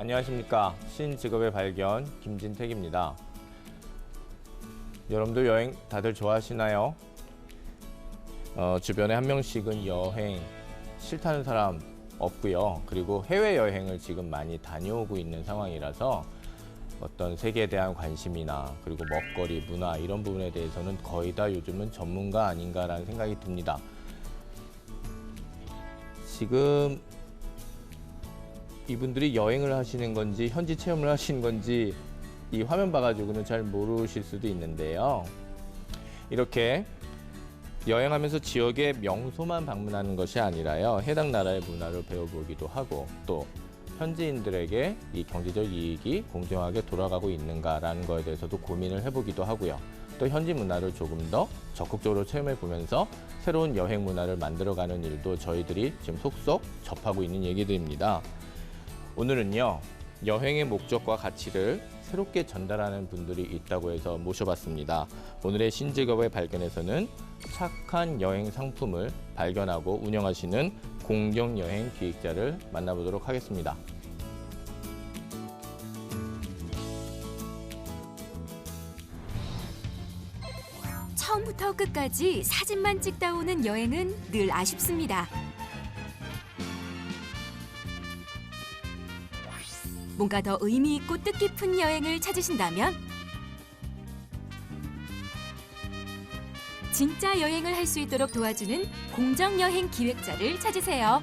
안녕하십니까. 신직업의 발견 김진택입니다. 여러분들 여행 다들 좋아하시나요? 주변에 한 명씩은 여행 싫다는 사람 없고요. 그리고 해외여행을 지금 많이 다녀오고 있는 상황이라서 어떤 세계에 대한 관심이나 그리고 먹거리, 문화 이런 부분에 대해서는 거의 다 요즘은 전문가 아닌가라는 생각이 듭니다. 지금 이분들이 여행을 하시는 건지 현지 체험을 하시는 건지 이 화면 봐가지고는 잘 모르실 수도 있는데요. 이렇게 여행하면서 지역의 명소만 방문하는 것이 아니라요. 해당 나라의 문화를 배워보기도 하고 또 현지인들에게 이 경제적 이익이 공정하게 돌아가고 있는가라는 거에 대해서도 고민을 해보기도 하고요. 또 현지 문화를 조금 더 적극적으로 체험해보면서 새로운 여행 문화를 만들어가는 일도 저희들이 지금 속속 접하고 있는 얘기들입니다. 오늘은요, 여행의 목적과 가치를 새롭게 전달하는 분들이 있다고 해서 모셔봤습니다. 오늘의 신직업의 발견에서는 착한 여행 상품을 발견하고 운영하시는 공정여행 기획자를 만나보도록 하겠습니다. 처음부터 끝까지 사진만 찍다 오는 여행은 늘 아쉽습니다. 뭔가 더 의미 있고 뜻깊은 여행을 찾으신다면 진짜 여행을 할 수 있도록 도와주는 공정여행 기획자를 찾으세요.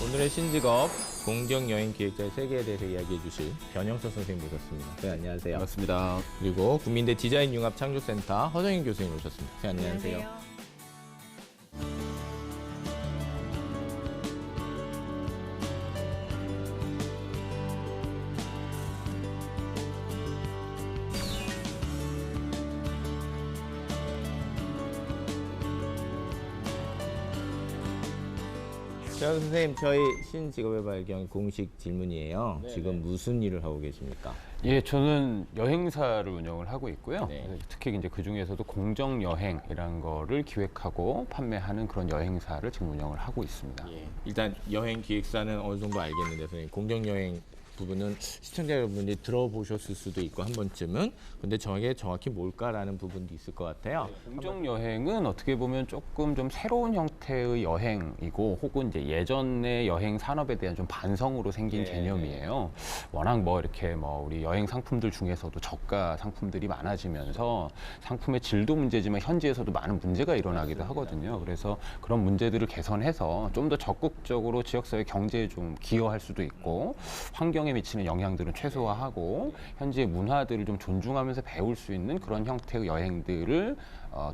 오늘의 신직업 공정여행 기획자의 세계에 대해서 이야기해 주실 변영석 선생님 모셨습니다. 네, 안녕하세요. 반갑습니다. 그리고 국민대 디자인융합창조센터 허정인 교수님 모셨습니다. 네, 안녕하세요. 자, 선생님, 저희 신직업의 발견 공식 질문이에요. 네네. 지금 무슨 일을 하고 계십니까? 예, 저는 여행사를 운영을 하고 있고요. 네. 그래서 특히 이제 그 중에서도 공정여행이라는 거를 기획하고 판매하는 그런 여행사를 지금 운영을 하고 있습니다. 일단 여행 기획사는 어느 정도 알겠는데, 선생님, 공정여행 부분은 시청자 여러분이 들어보셨을 수도 있고 한 번쯤은, 근데 정확히 뭘까라는 부분도 있을 것 같아요. 공정여행은 어떻게 보면 조금 좀 새로운 형태의 여행이고 혹은 이제 예전의 여행 산업에 대한 좀 반성으로 생긴 네. 개념이에요. 워낙 뭐 이렇게 뭐 우리 여행 상품들 중에서도 저가 상품들이 많아지면서 상품의 질도 문제지만 현지에서도 많은 문제가 일어나기도 하거든요. 그래서 그런 문제들을 개선해서 좀 더 적극적으로 지역사회 경제에 좀 기여할 수도 있고 환경에 미치는 영향들은 최소화하고 현지의 문화들을 좀 존중하면서 배울 수 있는 그런 형태의 여행들을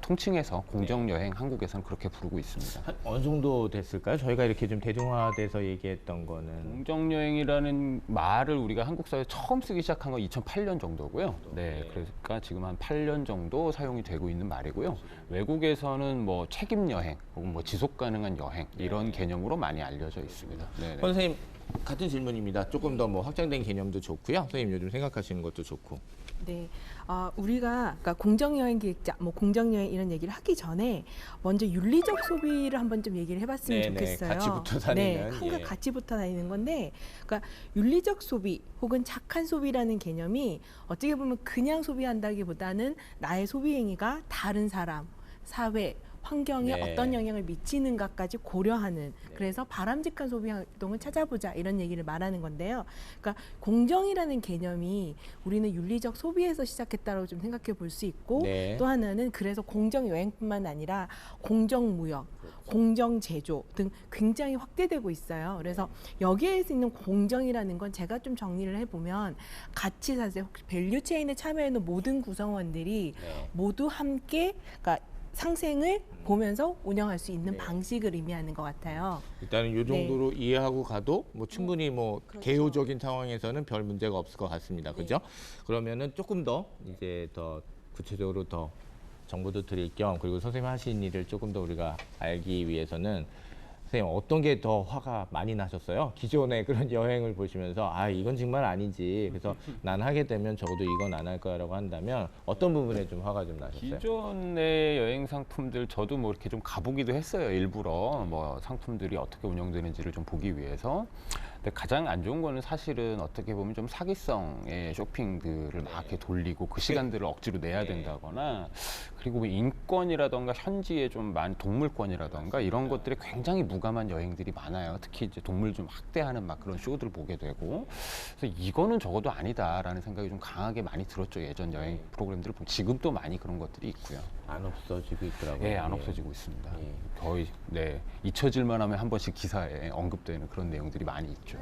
통칭해서 공정여행, 한국에서는 그렇게 부르고 있습니다. 한 어느 정도 됐을까요? 저희가 이렇게 좀 대중화돼서 얘기했던 거는. 공정여행이라는 말을 우리가 한국 사회에 처음 쓰기 시작한 건 2008년 정도고요. 네, 그러니까 지금 한 8년 정도 사용이 되고 있는 말이고요. 외국에서는 뭐 책임여행 혹은 뭐 지속 가능한 여행 이런 개념으로 많이 알려져 있습니다. 네. 선생님, 같은 질문입니다. 조금 더 뭐 확장된 개념도 좋고요. 선생님 요즘 생각하시는 것도 좋고. 네, 우리가 공정여행 기획자, 뭐 공정여행 이런 얘기를 하기 전에 먼저 윤리적 소비를 한번 좀 얘기를 해봤으면 네네, 좋겠어요. 같이 붙어 다니는, 네, 항상 예. 같이 붙어 다니는 건데, 그러니까 윤리적 소비 혹은 착한 소비라는 개념이 어떻게 보면 그냥 소비한다기보다는 나의 소비 행위가 다른 사람, 사회, 환경에 네. 어떤 영향을 미치는가까지 고려하는, 그래서 바람직한 소비 활동을 찾아보자 이런 얘기를 말하는 건데요. 그러니까 공정이라는 개념이 우리는 윤리적 소비에서 시작했다고 좀 생각해 볼 수 있고, 네. 또 하나는 그래서 공정여행뿐만 아니라 공정무역, 공정제조 등 굉장히 확대되고 있어요. 그래서 여기에 있는 공정이라는 건 제가 좀 정리를 해보면 같이 사실 밸류체인에 참여하는 모든 구성원들이 네. 모두 함께, 그러니까 상생을 보면서 운영할 수 있는 방식을 의미하는 것 같아요. 일단은 이 정도로 이해하고 가도 뭐 충분히 뭐 그렇죠. 개요적인 상황에서는 별 문제가 없을 것 같습니다. 그죠? 그러면은 조금 더 이제 더 구체적으로 더 정보도 드릴 겸 그리고 선생님 하신 일을 조금 더 우리가 알기 위해서는 선생님 어떤 게 더 화가 많이 나셨어요? 기존의 그런 여행을 보시면서 아 이건 정말 아니지. 그래서 난 하게 되면 적어도 이건 안 할 거야라고 한다면 어떤 부분에 좀 화가 좀 나셨어요? 기존의 여행 상품들 저도 뭐 이렇게 좀 가보기도 했어요. 일부러 뭐 상품들이 어떻게 운영되는지를 좀 보기 위해서. 근데 가장 안 좋은 거는 사실은 어떻게 보면 좀 사기성의 쇼핑들을 막 이렇게 돌리고 그 시간들을 억지로 내야 된다거나 그리고 뭐 인권이라던가 현지의 좀 많은 동물권이라던가 이런 것들이 굉장히 무감한 여행들이 많아요. 특히 이제 동물 좀 학대하는 막 그런 쇼들 보게 되고 그래서 이거는 적어도 아니다라는 생각이 좀 강하게 많이 들었죠. 예전 여행 프로그램들을 보면 지금도 많이 그런 것들이 있고요. 안 없어지고 있더라고요. 예, 안 없어지고 있습니다. 예. 거의 잊혀질만 하면 한 번씩 기사에 언급되는 그런 내용들이 많이 있죠.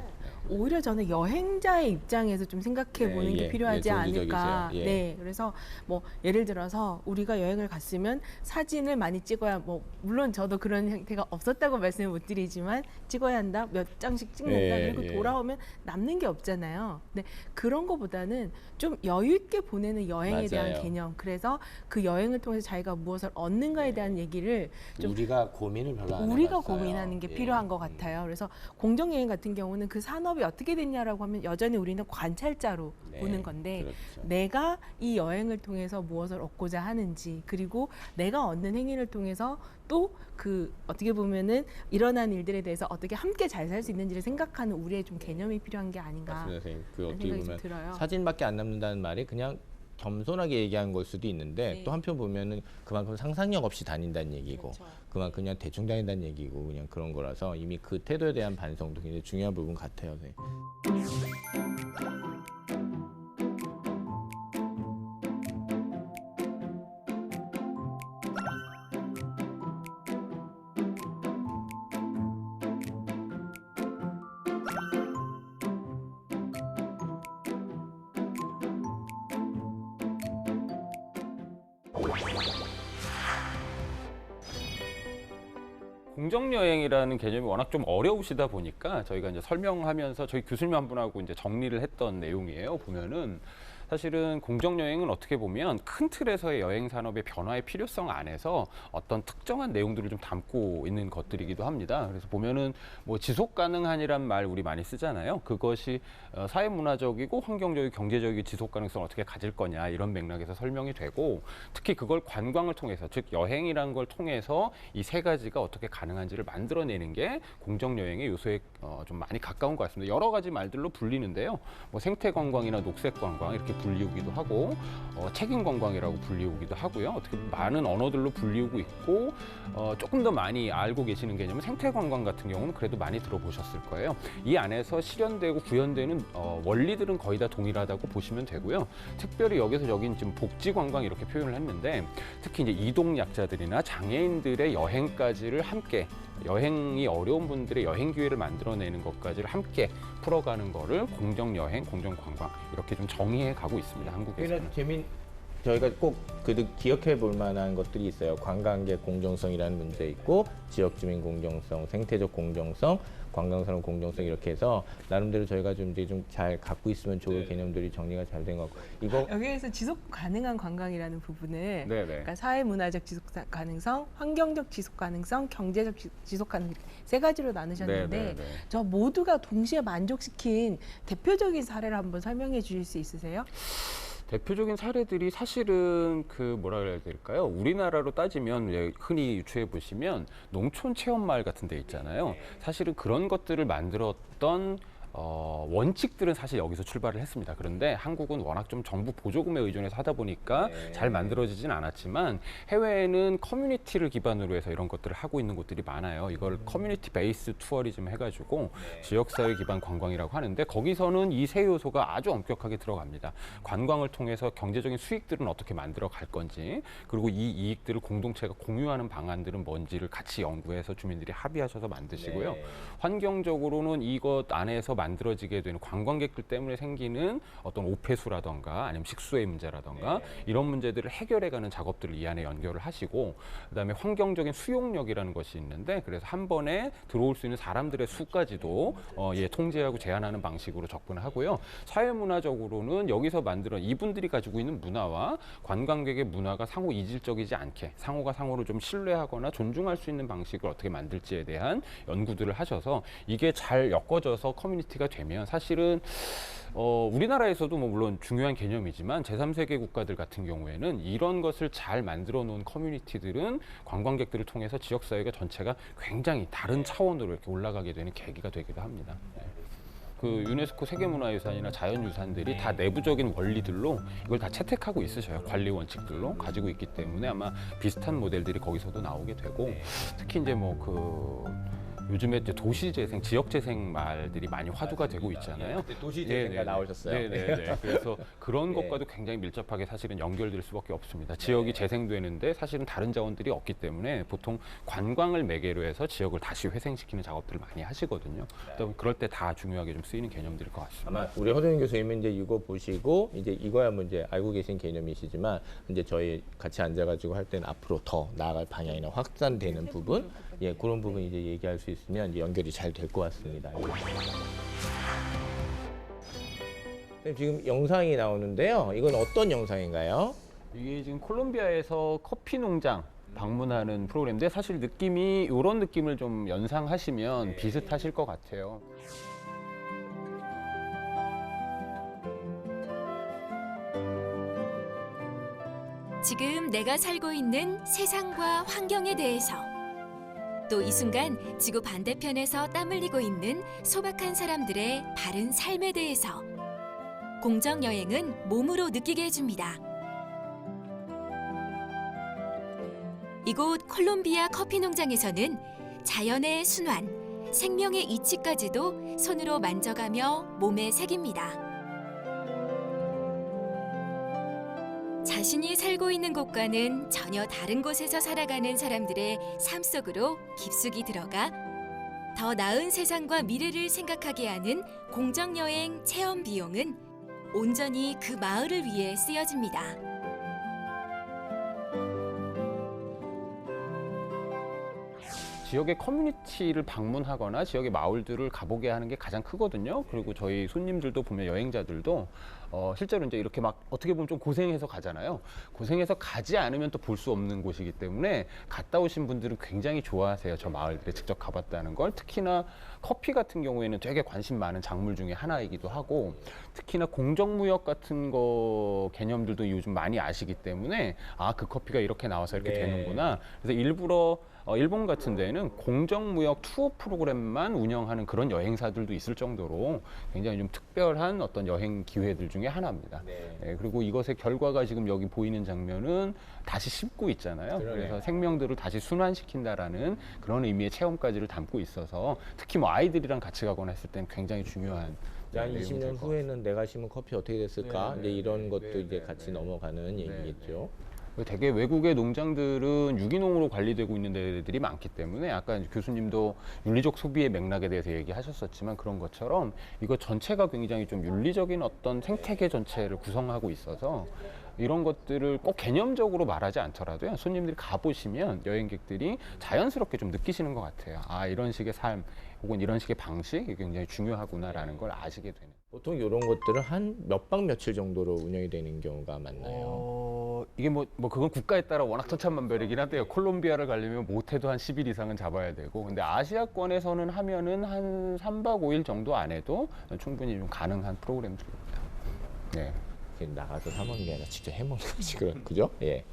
오히려 저는 여행자의 입장에서 좀 생각해 보는 예, 게 예. 필요하지 예, 않을까. 논리적이세요. 예. 네, 그래서 뭐 예를 들어서 우리가 여행을 갔으면 사진을 많이 찍어야 뭐 물론 저도 그런 형태가 없었다고 말씀을 못 드리지만 찍어야 한다, 몇 장씩 찍는다, 예, 그리고 예. 돌아오면 남는 게 없잖아요. 근데 그런 거보다는 좀 여유 있게 보내는 여행에 대한 맞아요. 개념. 그래서 그 여행을 통해서 자기가 무엇을 얻는가에 대한 얘기를 좀 우리가 고민을 별로 안 우리가 해봤어요. 고민하는 게 예. 필요한 것 같아요. 그래서 공정여행 같은 경우는 그 산업이 어떻게 됐냐라고 하면 여전히 우리는 관찰자로 네, 보는 건데 그렇죠. 내가 이 여행을 통해서 무엇을 얻고자 하는지 그리고 내가 얻는 행위를 통해서 또 그 어떻게 보면은 일어난 일들에 대해서 어떻게 함께 잘 살 수 있는지를 생각하는 우리의 좀 개념이 필요한 게 아닌가 맞습니다, 선생님. 그 그런 어떻게 생각이 좀 보면 들어요. 사진밖에 안 남는다는 말이 그냥 겸손하게 얘기한 걸 수도 있는데 네. 또 한편 보면은 그만큼 상상력 없이 다닌다는 얘기고 그렇죠. 그만큼 그냥 대충 다닌다는 얘기고 그냥 그런 거라서 이미 그 태도에 대한 반성도 굉장히 중요한 부분 같아요. 선생님. 공정여행이라는 개념이 워낙 좀 어려우시다 보니까 저희가 이제 설명하면서 저희 교수님 한 분하고 이제 정리를 했던 내용이에요. 보면은 사실은 공정여행은 어떻게 보면 큰 틀에서의 여행 산업의 변화의 필요성 안에서 어떤 특정한 내용들을 좀 담고 있는 것들이기도 합니다. 그래서 보면은 뭐 지속 가능한이란 말 우리 많이 쓰잖아요. 그것이 사회 문화적이고 환경적이고 경제적이고 지속 가능성을 어떻게 가질 거냐 이런 맥락에서 설명이 되고 특히 그걸 관광을 통해서 즉 여행이란 걸 통해서 이 세 가지가 어떻게 가능한지를 만들어내는 게 공정여행의 요소에 좀 많이 가까운 것 같습니다. 여러 가지 말들로 불리는데요. 뭐 생태관광이나 녹색관광 이렇게 불리우기도 하고 책임관광이라고 불리우기도 하고요. 어떻게 많은 언어들로 불리우고 있고 조금 더 많이 알고 계시는 개념은 생태관광 같은 경우는 그래도 많이 들어보셨을 거예요. 이 안에서 실현되고 구현되는 원리들은 거의 다 동일하다고 보시면 되고요. 특별히 여기서 여긴 지금 복지관광 이렇게 표현을 했는데 특히 이제 이동약자들이나 장애인들의 여행까지를 함께 여행이 어려운 분들의 여행 기회를 만들어내는 것까지를 함께 풀어가는 거를 공정여행, 공정관광 이렇게 좀 정의해 가고 있습니다. 한국에서는. 저희가 꼭 기억해 볼 만한 것들이 있어요. 관광객 공정성이라는 문제 있고 지역주민 공정성, 생태적 공정성, 관광산업 공정성 이렇게 해서 나름대로 저희가 좀 이제 좀 잘 갖고 있으면 좋을 개념들이 정리가 잘 된 것 같고 이거 여기에서 지속 가능한 관광이라는 부분을 네네. 그러니까 사회 문화적 지속 가능성, 환경적 지속 가능성, 경제적 지속 가능성 세 가지로 나누셨는데 네네네. 저 모두가 동시에 만족시킨 대표적인 사례를 한번 설명해 주실 수 있으세요? 대표적인 사례들이 사실은 그 뭐라 그래야 될까요? 우리나라로 따지면 흔히 유추해 보시면 농촌 체험마을 같은 데 있잖아요. 사실은 그런 것들을 만들었던 원칙들은 사실 여기서 출발을 했습니다. 그런데 한국은 워낙 좀 정부 보조금에 의존해서 하다 보니까 잘 만들어지진 않았지만 해외에는 커뮤니티를 기반으로 해서 이런 것들을 하고 있는 곳들이 많아요. 이걸 커뮤니티 베이스 투어리즘 해가지고 지역사회 기반 관광이라고 하는데 거기서는 이 세 요소가 아주 엄격하게 들어갑니다. 관광을 통해서 경제적인 수익들은 어떻게 만들어 갈 건지 그리고 이 이익들을 공동체가 공유하는 방안들은 뭔지를 같이 연구해서 주민들이 합의하셔서 만드시고요. 환경적으로는 이것 안에서 만들어지게 되는 관광객들 때문에 생기는 어떤 오폐수라던가 아니면 식수의 문제라던가 이런 문제들을 해결해가는 작업들을 이 안에 연결을 하시고, 그다음에 환경적인 수용력이라는 것이 있는데, 그래서 한 번에 들어올 수 있는 사람들의 수까지도 통제하고 제한하는 방식으로 접근을 하고요. 사회문화적으로는 여기서 만들어 이분들이 가지고 있는 문화와 관광객의 문화가 상호 이질적이지 않게 상호가 상호를 좀 신뢰하거나 존중할 수 있는 방식을 어떻게 만들지에 대한 연구들을 하셔서 이게 잘 엮어져서 커뮤니티가 되면 사실은 우리나라에서도 뭐 물론 중요한 개념이지만 제3세계 국가들 같은 경우에는 이런 것을 잘 만들어 놓은 커뮤니티들은 관광객들을 통해서 지역사회가 전체가 굉장히 다른 차원으로 이렇게 올라가게 되는 계기가 되기도 합니다. 그 유네스코 세계문화유산이나 자연유산들이 다 내부적인 원리들로 이걸 다 채택하고 있으셔요. 관리 원칙들로 가지고 있기 때문에 아마 비슷한 모델들이 거기서도 나오게 되고, 특히 이제 요즘에 이제 도시재생, 지역재생 말들이 많이 화두가 되고 있잖아요. 도시재생가 나오셨어요. 네네네. 그래서 그런 것과도 굉장히 밀접하게 사실은 연결될 수밖에 없습니다. 지역이 재생되는데 사실은 다른 자원들이 없기 때문에 보통 관광을 매개로 해서 지역을 다시 회생시키는 작업들을 많이 하시거든요. 그럴 때 다 중요하게 좀 쓰이는 개념들일 것 같습니다. 아마 우리 허동인 교수님은 이제 이거 보시고 이제 이거야 뭐 이제 알고 계신 개념이시지만 이제 저희 같이 앉아가지고 할 때는 앞으로 더 나아갈 방향이나 확산되는 부분, 그런 부분 이제 얘기할 수 있으면 이제 연결이 잘 될 것 같습니다. 지금 영상이 나오는데요. 이건 어떤 영상인가요? 이게 지금 콜롬비아에서 커피 농장 방문하는 프로그램인데, 사실 느낌이 이런 느낌을 좀 연상하시면 비슷하실 것 같아요. 지금 내가 살고 있는 세상과 환경에 대해서, 또 이 순간 지구 반대편에서 땀 흘리고 있는 소박한 사람들의 바른 삶에 대해서 공정 여행은 몸으로 느끼게 해줍니다. 이곳 콜롬비아 커피 농장에서는 자연의 순환, 생명의 이치까지도 손으로 만져가며 몸에 새깁니다. 자신이 살고 있는 곳과는 전혀 다른 곳에서 살아가는 사람들의 삶 속으로 깊숙이 들어가 더 나은 세상과 미래를 생각하게 하는 공정여행 체험 비용은 온전히 그 마을을 위해 쓰여집니다. 지역의 커뮤니티를 방문하거나 지역의 마을들을 가보게 하는 게 가장 크거든요. 그리고 저희 손님들도 보면 여행자들도 실제로 이제 이렇게 막 어떻게 보면 좀 고생해서 가잖아요. 고생해서 가지 않으면 또 볼 수 없는 곳이기 때문에 갔다 오신 분들은 굉장히 좋아하세요. 저 마을들에 직접 가봤다는 걸. 특히나 커피 같은 경우에는 되게 관심 많은 작물 중에 하나이기도 하고, 특히나 공정무역 같은 거 개념들도 요즘 많이 아시기 때문에 그 커피가 이렇게 나와서 이렇게 되는구나. 그래서 일부러 일본 같은 데에는 공정무역 투어 프로그램만 운영하는 그런 여행사들도 있을 정도로 굉장히 좀 특별한 어떤 여행 기회들 중에 하나입니다. 그리고 이것의 결과가 지금 여기 보이는 장면은 다시 심고 있잖아요. 그래서 생명들을 다시 순환시킨다라는 그런 의미의 체험까지를 담고 있어서 특히 뭐 아이들이랑 같이 가거나 했을 때는 굉장히 중요한. 한 20년 후에는 내가 심은 커피 어떻게 됐을까? 이제 이런 것도 이제 같이 넘어가는 얘기겠죠. 되게 외국의 농장들은 유기농으로 관리되고 있는 데들이 많기 때문에 아까 교수님도 윤리적 소비의 맥락에 대해서 얘기하셨었지만 그런 것처럼 이거 전체가 굉장히 좀 윤리적인 어떤 생태계 전체를 구성하고 있어서 이런 것들을 꼭 개념적으로 말하지 않더라도요. 손님들이 가보시면 여행객들이 자연스럽게 좀 느끼시는 것 같아요. 이런 식의 삶 혹은 이런 식의 방식이 굉장히 중요하구나라는 걸 아시게 되는. 보통 이런 것들은 한 몇 박 며칠 정도로 운영이 되는 경우가 많나요? 이게 그건 국가에 따라 워낙 천차만별이긴 한데요. 콜롬비아를 가려면 못해도 한 10일 이상은 잡아야 되고, 근데 아시아권에서는 하면은 한 3박 5일 정도 안 해도 충분히 좀 가능한 프로그램들입니다. 네. 나가서 사 먹는 게 아니라 직접 해 먹는 거지, 그죠? 예.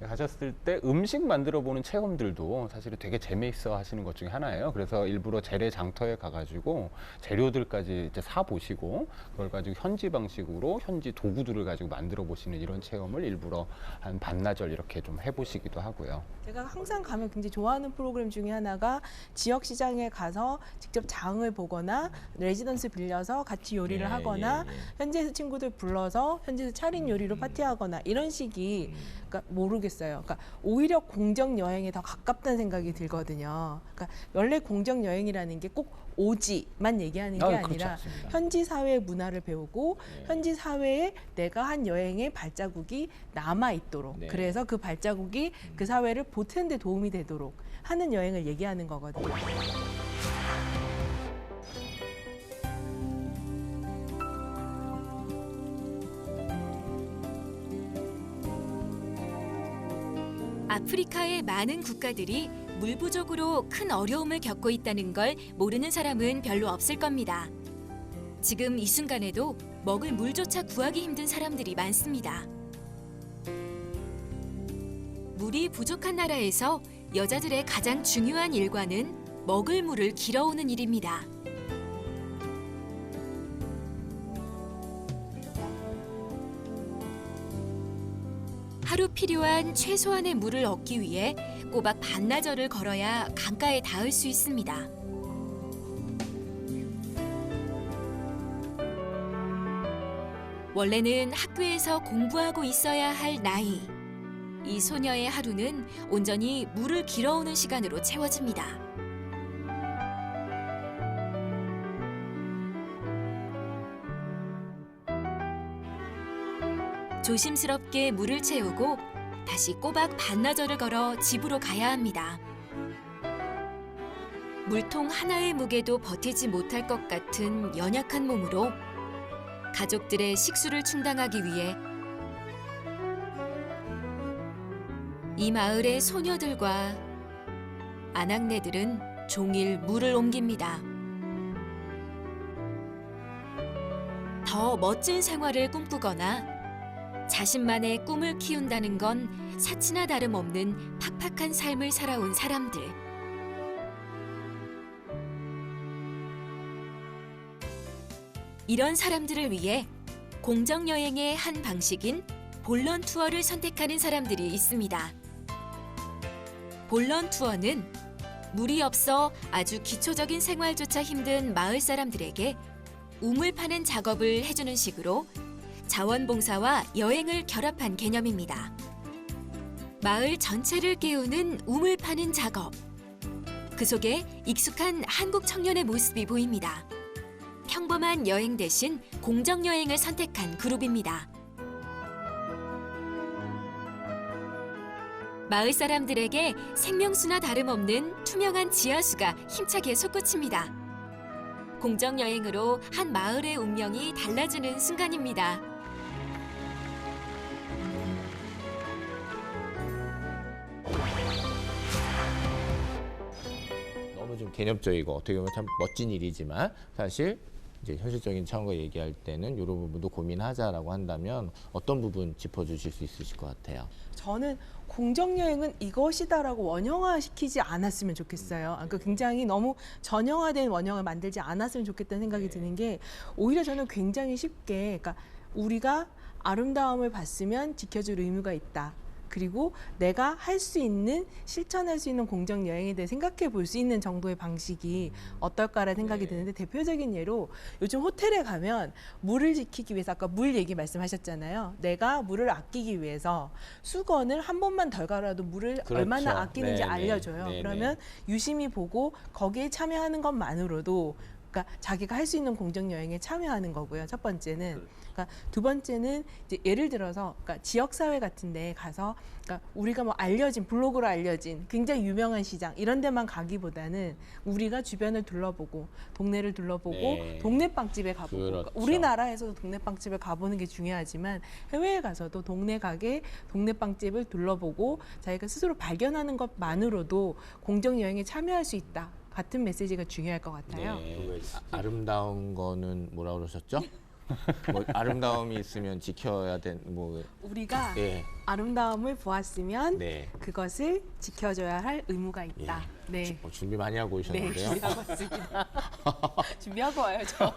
가셨을 때 음식 만들어 보는 체험들도 사실은 되게 재미있어 하시는 것 중에 하나예요. 그래서 일부러 재래 장터에 가가지고 재료들까지 이제 사 보시고 그걸 가지고 현지 방식으로 현지 도구들을 가지고 만들어 보시는 이런 체험을 일부러 한 반나절 이렇게 좀 해보시기도 하고요. 제가 항상 가면 굉장히 좋아하는 프로그램 중에 하나가 지역 시장에 가서 직접 장을 보거나 레지던스 빌려서 같이 요리를 하거나 현지에서 친구들 불러서 현지에서 차린 요리로 파티하거나 이런 식이 그러니까 모르겠어요. 모르겠어요. 그러니까 오히려 공정 여행에 더 가깝다는 생각이 들거든요. 그러니까 원래 공정 여행이라는 게 꼭 오지만 얘기하는 게 그렇지 아니라 않습니다. 현지 사회의 문화를 배우고 네. 현지 사회에 내가 한 여행의 발자국이 남아 있도록 네. 그래서 그 발자국이 그 사회를 보태는 데 도움이 되도록 하는 여행을 얘기하는 거거든요. 아프리카의 많은 국가들이 물 부족으로 큰 어려움을 겪고 있다는 걸 모르는 사람은 별로 없을 겁니다. 지금 이 순간에도 먹을 물조차 구하기 힘든 사람들이 많습니다. 물이 부족한 나라에서 여자들의 가장 중요한 일과는 먹을 물을 길어오는 일입니다. 하루 필요한 최소한의 물을 얻기 위해 꼬박 반나절을 걸어야 강가에 닿을 수 있습니다. 원래는 학교에서 공부하고 있어야 할 나이. 이 소녀의 하루는 온전히 물을 길어오는 시간으로 채워집니다. 조심스럽게 물을 채우고 다시 꼬박 반나절을 걸어 집으로 가야 합니다. 물통 하나의 무게도 버티지 못할 것 같은 연약한 몸으로 가족들의 식수를 충당하기 위해 이 마을의 소녀들과 아낙네들은 종일 물을 옮깁니다. 더 멋진 생활을 꿈꾸거나 자신만의 꿈을 키운다는 건 사치나 다름없는 팍팍한 삶을 살아온 사람들. 이런 사람들을 위해 공정 여행의 한 방식인 볼런 투어를 선택하는 사람들이 있습니다. 볼런 투어는 물이 없어 아주 기초적인 생활조차 힘든 마을 사람들에게 우물 파는 작업을 해주는 식으로 자원봉사와 여행을 결합한 개념입니다. 마을 전체를 깨우는 우물 파는 작업. 그 속에 익숙한 한국 청년의 모습이 보입니다. 평범한 여행 대신 공정 여행을 선택한 그룹입니다. 마을 사람들에게 생명수나 다름없는 투명한 지하수가 힘차게 솟구칩니다. 공정 여행으로 한 마을의 운명이 달라지는 순간입니다. 너무 좀 개념적이고 어떻게 보면 참 멋진 일이지만 사실 이제 현실적인 차원과 얘기할 때는 이런 부분도 고민하자라고 한다면 어떤 부분 짚어주실 수 있으실 것 같아요. 저는 공정여행은 이것이다라고 원형화시키지 않았으면 좋겠어요. 그러니까 굉장히 너무 전형화된 원형을 만들지 않았으면 좋겠다는 생각이 드는 게 오히려 저는 굉장히 쉽게 그러니까 우리가 아름다움을 봤으면 지켜줄 의무가 있다. 그리고 내가 할 수 있는 실천할 수 있는 공정 여행에 대해 생각해 볼 수 있는 정도의 방식이 어떨까라는 생각이 드는데 대표적인 예로 요즘 호텔에 가면 물을 지키기 위해서 아까 물 얘기 말씀하셨잖아요. 내가 물을 아끼기 위해서 수건을 한 번만 덜 갈아도 물을 그렇죠. 얼마나 아끼는지 네네. 알려줘요. 네네. 그러면 유심히 보고 거기에 참여하는 것만으로도 그러니까 자기가 할 수 있는 공정 여행에 참여하는 거고요. 첫 번째는. 그러니까 두 번째는 이제 예를 들어서 그러니까 지역 사회 같은 데 가서 그러니까 우리가 뭐 알려진 블로그로 알려진 굉장히 유명한 시장 이런 데만 가기보다는 우리가 주변을 둘러보고 동네를 둘러보고 네. 동네 빵집에 가보고 그렇죠. 그러니까 우리나라에서도 동네 빵집을 가보는 게 중요하지만 해외에 가서도 동네 가게, 동네 빵집을 둘러보고 자기가 스스로 발견하는 것만으로도 공정 여행에 참여할 수 있다. 같은 메시지가 중요할 것 같아요. 네. 아름다운 거는 뭐라 그러셨죠? 뭐 아름다움이 있으면 지켜야 되는 뭐 우리가 예. 아름다움을 보았으면 네. 그것을 지켜줘야 할 의무가 있다. 네. 준비 많이 하고 네, 오셨는데요. 준비하고 왔습니다. 준비하고 와요, 저.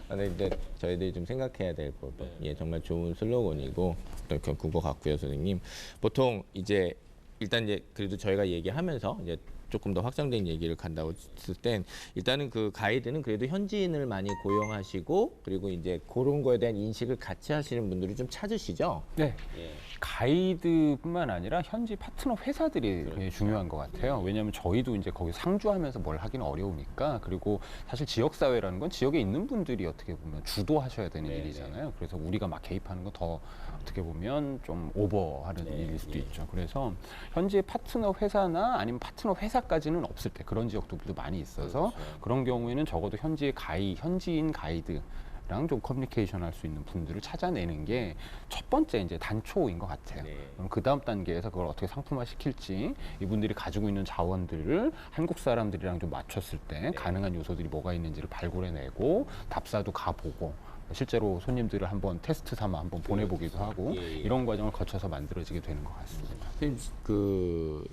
근데 저희들이 좀 생각해야 될 부분. 예, 정말 좋은 슬로건이고 또 그런 것 같고요, 선생님. 보통 이제 일단 이제 그래도 저희가 얘기하면서 이제 조금 더 확장된 얘기를 간다고 했을 땐 일단은 그 가이드는 그래도 현지인을 많이 고용하시고 그리고 이제 그런 거에 대한 인식을 같이 하시는 분들이 좀 찾으시죠? 네. 예. 가이드뿐만 아니라 현지 파트너 회사들이 굉장히 중요한 것 같아요. 왜냐하면 저희도 이제 거기 상주하면서 뭘 하기는 어려우니까. 그리고 사실 지역 사회라는 건 지역에 있는 분들이 어떻게 보면 주도하셔야 되는 네네. 일이잖아요. 그래서 우리가 막 개입하는 건 더 어떻게 보면 좀 오버하는 네, 일일 수도 예. 있죠. 그래서 현지 파트너 회사나 아니면 파트너 회사까지는 없을 때 그런 지역들도 많이 있어서 그렇죠. 그런 경우에는 적어도 현지인 가이드 랑 좀 커뮤니케이션 할 수 있는 분들을 찾아내는 게 첫 번째 이제 단초인 것 같아요. 네. 그럼 그 다음 단계에서 그걸 어떻게 상품화 시킬지 이분들이 가지고 있는 자원들을 한국 사람들이랑 좀 맞췄을 때 가능한 요소들이 뭐가 있는지를 발굴해내고 답사도 가보고 실제로 손님들을 한번 테스트 삼아 한번 보내보기도 하고 예, 예. 이런 과정을 거쳐서 만들어지게 되는 것 같습니다. 선생님, 그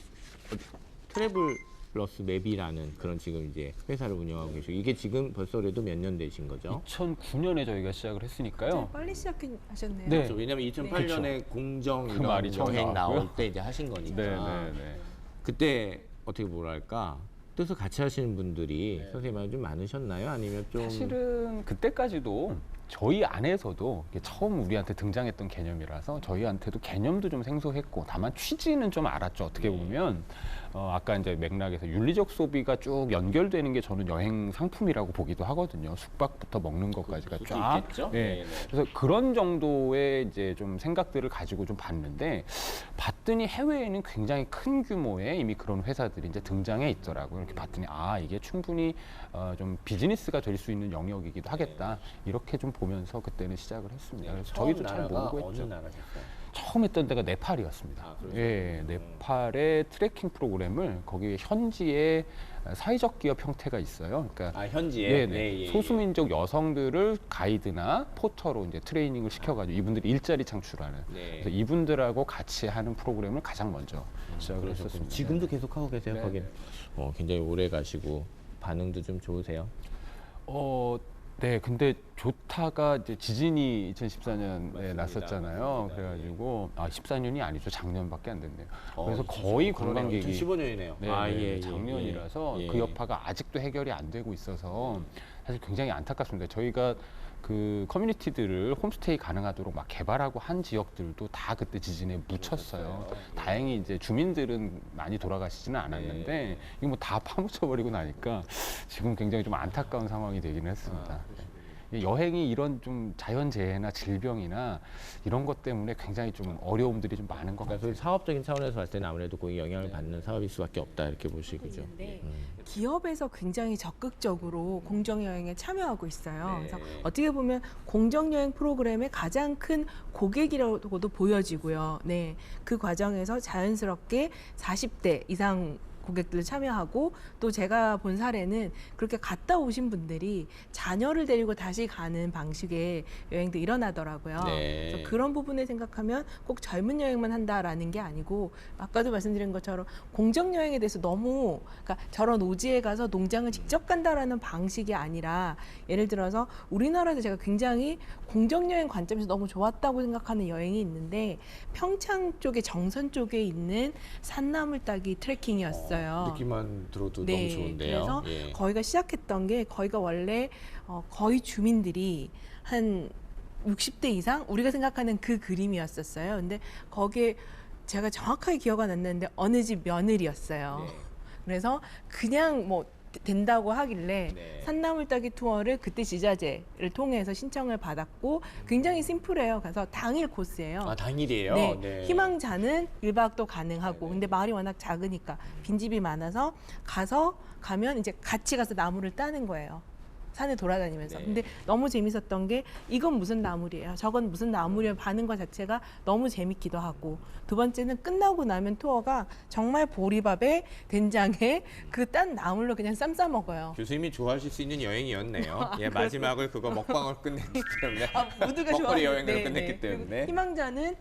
트래블러스 맵이라는 그런 지금 이제 회사를 운영하고 계시고 이게 지금 벌써 그래도 몇 년 되신 거죠? 2009년에 저희가 시작을 했으니까요. 빨리 시작하셨네요. 네. 그렇죠. 왜냐면 2008년에 공정 그 이런 말이 처음 여행 나왔고요. 나올 때 이제 하신 거니까 네. 그때 어떻게 뭐랄까 뜻을 같이 하시는 분들이 선생님한테 좀 많으셨나요? 아니면 좀 사실은 그때까지도 저희 안에서도 이게 처음 우리한테 등장했던 개념이라서 저희한테도 개념도 좀 생소했고 다만 취지는 좀 알았죠. 어떻게 보면 아까 이제 맥락에서 윤리적 소비가 쭉 연결되는 게 저는 여행 상품이라고 보기도 하거든요. 숙박부터 먹는 것까지가 그것도 쫙. 있겠죠? 네. 네. 그래서 그런 정도의 이제 좀 생각들을 가지고 좀 봤는데 봤더니 해외에는 굉장히 큰 규모의 이미 그런 회사들이 이제 등장해 있더라고요. 이렇게 봤더니 아 이게 충분히 좀 비즈니스가 될 수 있는 영역이기도 하겠다. 이렇게 좀 보면서 그때는 시작을 했습니다. 그래서 저희도 잘 모르고 어느 했죠. 나라셨어요? 처음 했던 데가 네팔이었습니다. 아, 그러셨군요. 예, 네팔의 트레킹 프로그램을 거기 현지의 사회적 기업 형태가 있어요. 그러니까 아 현지에 네네. 소수민족 여성들을 가이드나 포터로 이제 트레이닝을 시켜가지고 이분들이 일자리 창출하는. 네. 그래서 이분들하고 같이 하는 프로그램을 가장 먼저 시작을 그러셨군요. 했었습니다. 지금도 계속 하고 계세요? 네. 거기는 굉장히 오래 가시고 반응도 좀 좋으세요? 네, 근데 좋다가 이제 지진이 2014년에 맞습니다. 났었잖아요. 맞습니다. 그래가지고 14년이 아니죠. 작년밖에 안 됐네요. 그래서 2015 거의 그러네요. 관광객이 2015년이네요. 네, 작년이라서 예. 그 여파가 아직도 해결이 안 되고 있어서 사실 굉장히 안타깝습니다. 저희가 그 커뮤니티들을 홈스테이 가능하도록 막 개발하고 한 지역들도 다 그때 지진에 묻혔어요. 다행히 이제 주민들은 많이 돌아가시지는 않았는데 이거 뭐 다 파묻혀버리고 나니까 지금 굉장히 좀 안타까운 상황이 되기는 했습니다. 여행이 이런 좀 자연재해나 질병이나 이런 것 때문에 굉장히 좀 어려움들이 좀 많은 것 그러니까 같아요. 그 사업적인 차원에서 봤을 때는 아무래도 거기 영향을 받는 사업일 수밖에 없다 이렇게 보시고죠. 있는데 기업에서 굉장히 적극적으로 공정여행에 참여하고 있어요. 네. 그래서 어떻게 보면 공정여행 프로그램의 가장 큰 고객이라고도 보여지고요. 네, 그 과정에서 자연스럽게 40대 이상 고객들 참여하고 또 제가 본 사례는 그렇게 갔다 오신 분들이 자녀를 데리고 다시 가는 방식의 여행도 일어나더라고요. 네. 그래서 그런 부분을 생각하면 꼭 젊은 여행만 한다라는 게 아니고 아까도 말씀드린 것처럼 공정 여행에 대해서 너무 그러니까 저런 오지에 가서 농장을 직접 간다라는 방식이 아니라 예를 들어서 우리나라에서 제가 굉장히 공정 여행 관점에서 너무 좋았다고 생각하는 여행이 있는데 평창 쪽에 정선 쪽에 있는 산나물 따기 트레킹이었어요. 느낌만 들어도 네, 너무 좋은데요. 그래서 예. 거기가 시작했던 게 거기가 원래 거의 주민들이 한 60대 이상 우리가 생각하는 그 그림이었었어요. 근데 거기에 제가 정확하게 기억 안 났는데 어느 집 며느리였어요. 네. 그래서 그냥 뭐 된다고 하길래 네. 산나물 따기 투어를 그때 지자체를 통해서 신청을 받았고 굉장히 심플해요. 그래서 당일 코스예요. 아 당일이에요. 네. 희망자는 1박도 가능하고 네네. 근데 마을이 워낙 작으니까 빈집이 많아서 가면 이제 같이 가서 나무를 따는 거예요. 산에 돌아다니면서. 네. 근데 너무 재밌었던 게 이건 무슨 나물이에요. 저건 무슨 나물이에요. 반응 것 자체가 너무 재밌기도 하고 두 번째는 끝나고 나면 투어가 정말 보리밥에 된장에 그 딴 나물로 그냥 쌈 싸 먹어요. 교수님이 좋아하실 수 있는 여행이었네요. 예, 마지막을 그거 먹방을 끝냈기 때문에 모두가 먹거리 좋아하는 여행으로 끝냈기 그리고 때문에 희망자는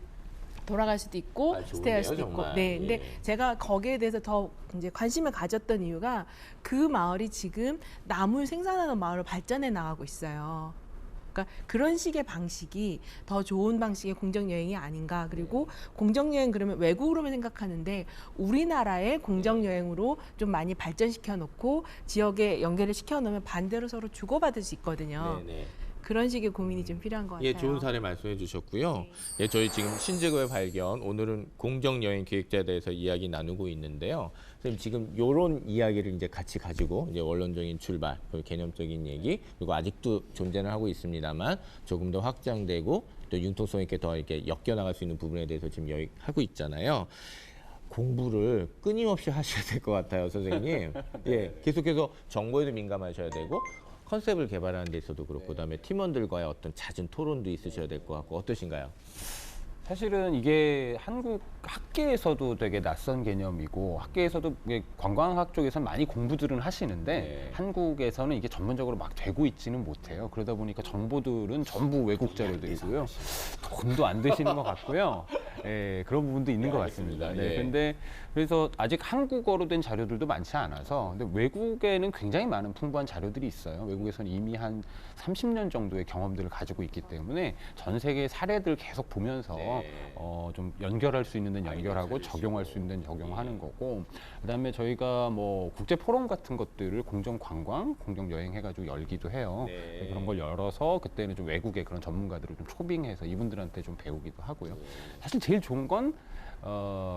돌아갈 수도 있고 아, 좋은데요, 스테이할 수도 있고. 정말. 네. 근데 예. 제가 거기에 대해서 더 이제 관심을 가졌던 이유가 그 마을이 지금 나물 생산하는 마을로 발전해 나가고 있어요. 그러니까 그런 식의 방식이 더 좋은 방식의 공정 여행이 아닌가. 그리고 공정 여행 그러면 외국으로만 생각하는데 우리나라의 공정 여행으로 좀 많이 발전시켜 놓고 지역에 연결을 시켜 놓으면 반대로 서로 주고받을 수 있거든요. 네네. 그런 식의 고민이 좀 필요한 것 같아요. 예, 좋은 사례 말씀해 주셨고요. 예, 저희 지금 신재고의 발견, 오늘은 공정 여행 계획자에 대해서 이야기 나누고 있는데요. 선생님 지금 이런 이야기를 이제 같이 가지고 이제 원론적인 출발, 그리고 개념적인 얘기, 그리고 아직도 존재는 하고 있습니다만 조금 더 확장되고 또 융통성 있게 더 이렇게 엮여 나갈 수 있는 부분에 대해서 지금 하고 있잖아요. 공부를 끊임없이 하셔야 될 것 같아요, 선생님. 예, 계속해서 정보에도 민감하셔야 되고. 컨셉을 개발하는 데 있어도 그렇고 그다음에 팀원들과의 어떤 잦은 토론도 있으셔야 될 것 같고 어떠신가요? 사실은 이게 한국 학계에서도 되게 낯선 개념이고 학계에서도 이게 관광학 쪽에서는 많이 공부들은 하시는데 네. 한국에서는 이게 전문적으로 막 되고 있지는 못해요. 그러다 보니까 정보들은 전부 외국 자료들이고요. 돈도 안 드시는 것 같고요. 예, 그런 부분도 있는 것 같습니다. 네, 예. 근데 그래서 아직 한국어로 된 자료들도 많지 않아서 근데 외국에는 굉장히 많은 풍부한 자료들이 있어요. 외국에서는 이미 한 30년 정도의 경험들을 가지고 있기 때문에 전 세계 사례들 계속 보면서 좀 연결할 수 있는 데는 연결하고 적용할 수 있는 데는 적용하는 거고 그다음에 저희가 뭐 국제 포럼 같은 것들을 공정 관광, 공정 여행 해가지고 열기도 해요. 네. 그런 걸 열어서 그때는 좀 외국의 그런 전문가들을 좀 초빙해서 이분들한테 좀 배우기도 하고요. 사실 제일 좋은 건